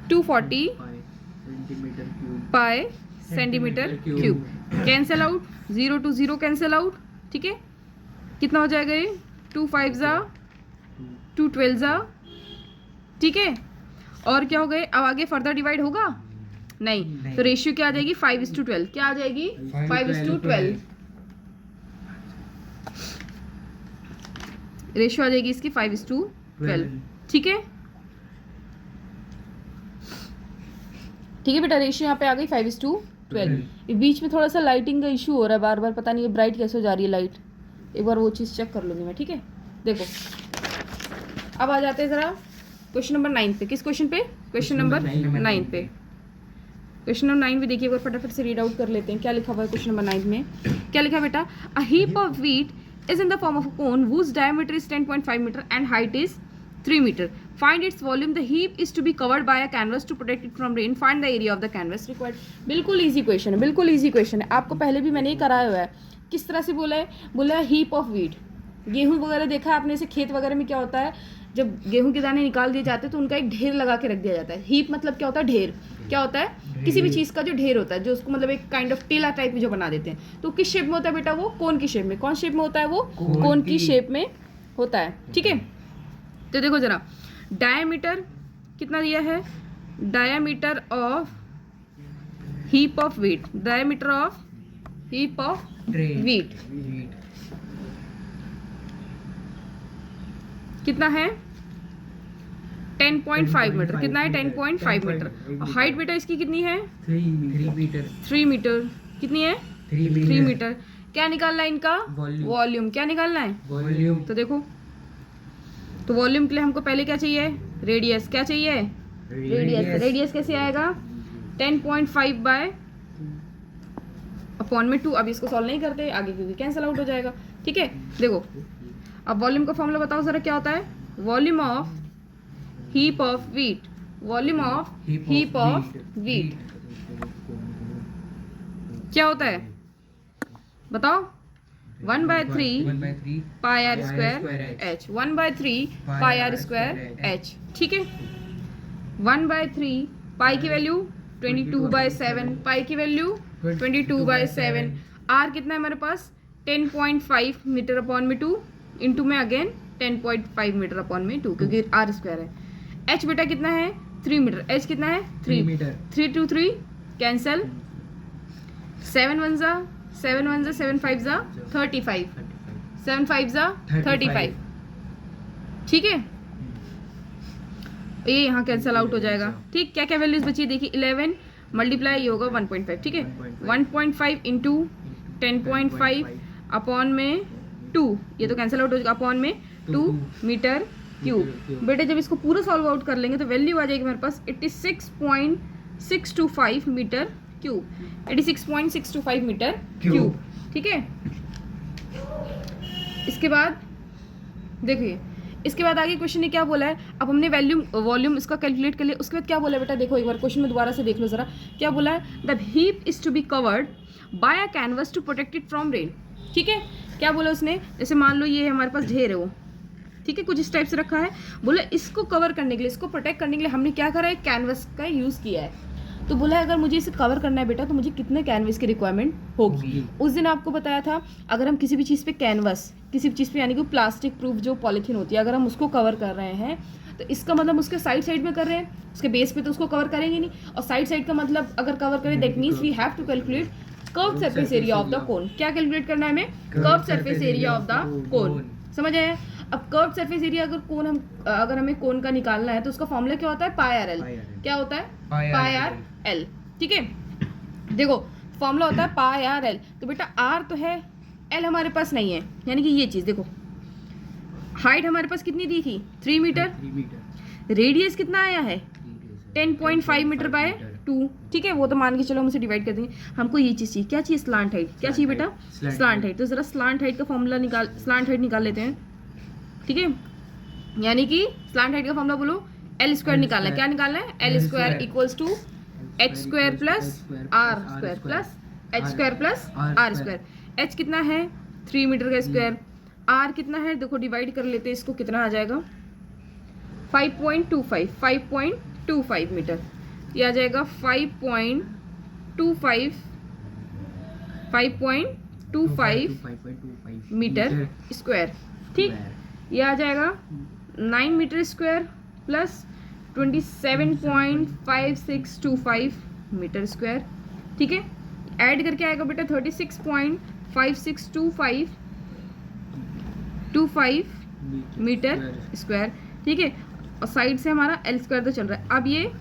240 पाई centimetre cube. Cancel out, 0 to 0 cancel out. ठीक है, कितना हो जाएगा ये? 2 5 ज़ा 2 12 ज़ा। ठीक है, और क्या हो गए? अब आगे फर्दर डिवाइड होगा नहीं। तो रेशियो क्या आ जाएगी? 5:12। क्या आ जाएगी? 5:12 रेशियो आ जाएगी इसकी 5:12। ठीक है, ठीक है बेटा, रेशियो यहाँ पे आ गई 5:12। बीच में थोड़ा सा लाइटिंग का इशू हो रहा है बार बार, पता नहीं ब्राइट कैसे हो जा रही है लाइट, एक बार वो चीज़ चेक कर लूँगी मैं। ठीक है, देखो अब आ जाते हैं ज़रा क्वेश्चन नंबर 9 पे। किस क्वेश्चन पे? क्वेश्चन नंबर 9 पे। क्वेश्चन नंबर 9 भी देखिए एक बार फटाफट से रीड आउट कर लेते हैं क्या लिखा हुआ है क्वेश्चन नंबर 9 में। क्या लिखा है बेटा? A heap of wheat is in the form of a cone whose diameter is 10.5 meter and height is 3 meter. Find its volume. The heap is to be covered by a canvas to protect it from rain. Find the area of the canvas required. बिल्कुल easy question है, बिल्कुल easy question है। आपको पहले भी मैंने ही कराया हुआ है। किस तरह से बोला है? बोला है हीप ऑफ व्हीट। गेहूं वगैरह देखा है आपने, से खेत वगैरह में क्या होता है, जब गेहूं के दाने निकाल दिए जाते हैं तो उनका एक ढेर लगा के रख दिया जाता है। हीप मतलब क्या होता है? ढेर। क्या होता है? किसी भी चीज़ का जो ढेर होता है, जो उसको मतलब एक काइंड ऑफ टेला टाइप में जो बना देते हैं। तो किस शेप में होता है बेटा? वो कोन की शेप में। कौन शेप में होता है वो? कोन की शेप में होता है। ठीक है, तो देखो जरा, डायमीटर कितना दिया है? Diameter of heap of wheat, diameter of heap of wheat कितना है? 10.5 मीटर। कितना है? 10.5 मीटर। हाइट बेटा इसकी कितनी है? 3 मीटर। कितनी है? 3 मीटर। क्या निकालना है इनका? वॉल्यूम। क्या निकालना है? वॉल्यूम। तो देखो, तो वॉल्यूम के लिए हमको पहले क्या चाहिए? रेडियस। क्या चाहिए? रेडियस। रेडियस कैसे आएगा? 10.5 बाय अपॉन में 2। अब इसको सॉल्व नहीं करते आगे क्योंकि कैंसिल आउट हो जाएगा। ठीक है, देखो अब वॉल्यूम का फॉर्मूला बताओ जरा क्या होता है? Volume of heap of wheat. Volume of heap of wheat क्या होता है बताओ? 1/3 pi r square h. 1/3 pi r square h. ठीक है, 1/3 पाई की वैल्यू 22/7, पाई की वैल्यू 22/7। आर कितना है हमारे पास? 10.5 मीटर अपॉन में 2 इंटू में अगेन 10.5 मीटर अपॉन में 2 क्योंकि आर स्क्वायर है। एच बेटा कितना है? 3 मीटर। एच कितना है? 3 मीटर। 3 2 3 कैंसल। 7 1 ज़ा 7 1 ज़ा 7 5 ज़ा 35। 7 5 ज़ा 35। ठीक है, ये यहाँ कैंसल आउट हो जाएगा। ठीक, क्या क्या वैल्यूज बची देखिए? 11 मल्टीप्लाई ये होगा 1.5। ठीक है, 1.5 इंटू 10.5 अपॉन में 2, ये तो कैंसिल आउट हो जाएगा, अपॉन में 2 मीटर क्यूब। बेटे जब इसको पूरा सॉल्व आउट कर लेंगे तो वैल्यू आ जाएगी हमारे पास 86.625 मीटर क्यूब। 86.625 metre cube. ठीक है, इसके बाद देखिए, इसके बाद आगे क्वेश्चन ने क्या बोला है? अब हमने वॉल्यूम इसका कैलकुलेट कर लिया। उसके बाद क्या बोला बेटा? देखो एक बार क्वेश्चन में दोबारा से देख लो जरा क्या बोला है? The heap is to be covered by a canvas to protect it from rain. ठीक है, क्या बोला उसने, जैसे मान लो ये हमारे पास ढेर है वो, ठीक है, कुछ इस टाइप से रखा है, बोला इसको कवर करने के लिए, इसको प्रोटेक्ट करने के लिए हमने क्या करा है, कैनवस का यूज़ किया है। तो बोला है अगर मुझे इसे कवर करना है बेटा तो मुझे कितने कैनवस की रिक्वायरमेंट होगी। उस दिन आपको बताया था अगर हम किसी भी चीज़ पे कैनवस, किसी भी चीज़ पे यानी कि प्लास्टिक प्रूफ जो पॉलीथीन होती है, अगर हम उसको कवर कर रहे हैं तो इसका मतलब उसके साइड साइड में कर रहे हैं, उसके बेस पे तो उसको कवर करेंगे नहीं, और साइड साइड का मतलब अगर कवर करें that means we have to calculate curve surface area of the cone. क्या कैलकुलेट करना है हमें, curve surface area of the cone. समझ आया। अब कर्व सरफेस एरिया अगर हमें कोन का निकालना है तो उसका फॉर्मूला क्या होता है, पाई आर एल। क्या होता है, पाई आर एल। ठीक है, देखो फॉर्मूला होता है पाई आर एल। तो बेटा आर तो है, एल हमारे पास नहीं है, यानी कि ये चीज़ देखो, हाइट हमारे पास कितनी दी थी 3 मीटर, रेडियस कितना आया है 10.5 मीटर बाय 2। ठीक है, वो तो मान के चलो हम उसे डिवाइड कर देंगे। हमको ये चीज़ चाहिए, क्या चाहिए, स्लांट हाइट। क्या चाहिए बेटा, स्लांट हाइट। तो ज़रा स्लांट हाइट का फॉर्मूला स्लांट हाइट निकाल लेते हैं। ठीक है, यानी कि स्लांट हाइट का फॉर्मूला बोलो, एल स्क्वायर निकालना है। क्या निकालना है, l square equals to h square plus r square plus h square plus r square. H कितना है 3 मीटर का स्क्वायर, आर कितना है देखो डिवाइड कर लेते हैं इसको, कितना आ जाएगा 5.25 मीटर। ये आ जाएगा 5.25 मीटर स्क्वायर। ठीक, ये आ जाएगा 9 metre square plus 27.5625 metre square. ठीक है, ऐड करके आएगा बेटा 36.5625 मीटर स्क्वायर। ठीक है, और साइड से हमारा एल स्क्वायर तो चल रहा है। अब ये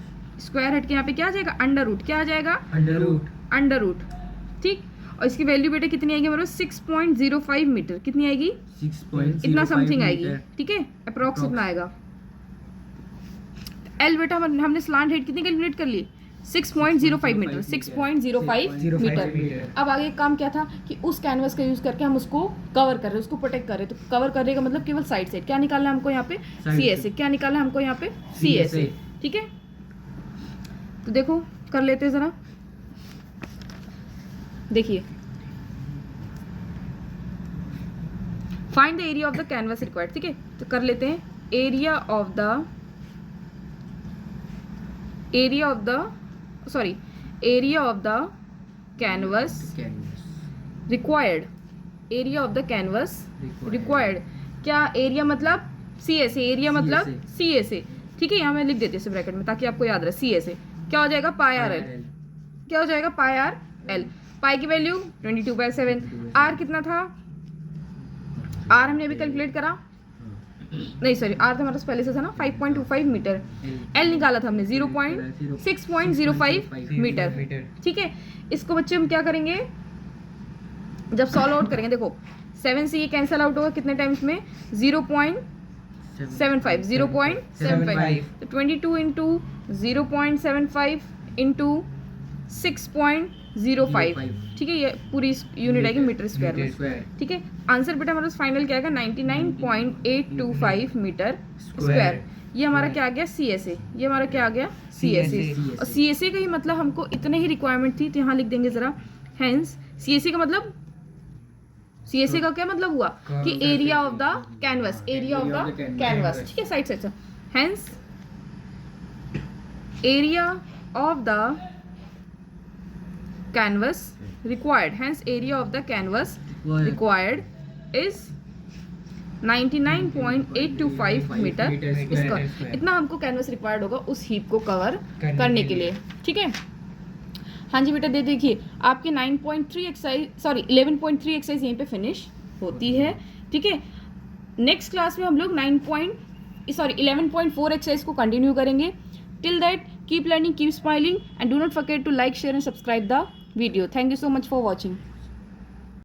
स्क्वायर हट के यहाँ पे क्या आ जाएगा, अंडर रूट। क्या आ जाएगा, अंडर रूट। ठीक, और इसकी वैल्यू बेटा कितनी आएगी हमारे 6.05 मीटर। कितनी आएगी, 6.05 इतना समथिंग आएगी। ठीक है, अप्रॉक्स इतना आएगा। एल बेटा हमने स्लांट हाइट कितनी कैलकुलेट कर ली, 6.05 मीटर। 6.05 मीटर। अब आगे काम क्या था कि उस कैनवस का यूज करके हम उसको कवर कर रहे हैं, उसको प्रोटेक्ट कर रहे हैं। तो कवर करने का मतलब केवल साइड से क्या निकालना है हमको यहाँ पे, सी एस ए। क्या निकालना है हमको यहाँ पे, सी एस ए। ठीक है, तो देखो कर लेते हैं जरा, देखिए find the area of the canvas required. ठीक है, तो कर लेते हैं area of the canvas required। Area of the canvas required, क्या एरिया मतलब सी एस ए, एरिया मतलब सी एस ए। ठीक है, यहाँ मैं लिख देती हूँ ब्रैकेट में ताकि आपको याद रहे। सी एस ए क्या हो जाएगा, पाई आर एल। क्या हो जाएगा, पाई आर एल। पाई की वैल्यू 22/7। आर कितना था, आर हमने अभी कैलकुलेट करा, नहीं सॉरी आर तो हमारे पास पहले से था ना 5.25 मीटर। एल निकाला था हमने 6.05 मीटर। ठीक है, इसको बच्चे हम क्या करेंगे, जब सॉल्व आउट करेंगे देखो 7 से ये कैंसिल आउट होगा कितने टाइम्स में, 0.75। तो 22 इंटू 0.75 इंटू 6.05। ठीक है, ये पूरी यूनिट आएगी मीटर स्क्वायर में। ठीक है, आंसर बेटा हमारा फाइनल क्या आएगा 99.825 मीटर स्क्वायर। ये हमारा क्या आ गया, सी एस ए। ये हमारा क्या आ गया, सी एस ए। और सी एस ए का ही मतलब हमको इतने ही रिक्वायरमेंट थी, तो यहाँ लिख देंगे जरा। हैंस सी एस ए का मतलब, सी एस ए का क्या मतलब हुआ कि area of the canvas, area of the canvas. ठीक है, साइड से। Hence area of the canvas required, hence area of the canvas required is 99.825 metre square. इतना हमको कैनवस रिक्वायर्ड होगा उस हीप को कवर करने के लिए। ठीक है, हाँ जी बेटा, दे देखिए आपके 9.3 एक्सरसाइज, सॉरी 11.3 एक्सरसाइज यहीं पे फिनिश होती है। ठीक है, नेक्स्ट क्लास में हम लोग 11.4 एक्सरसाइज को कंटिन्यू करेंगे। Till that keep learning, keep smiling, and do not forget to like, share and subscribe the video. Thank you so much for watching.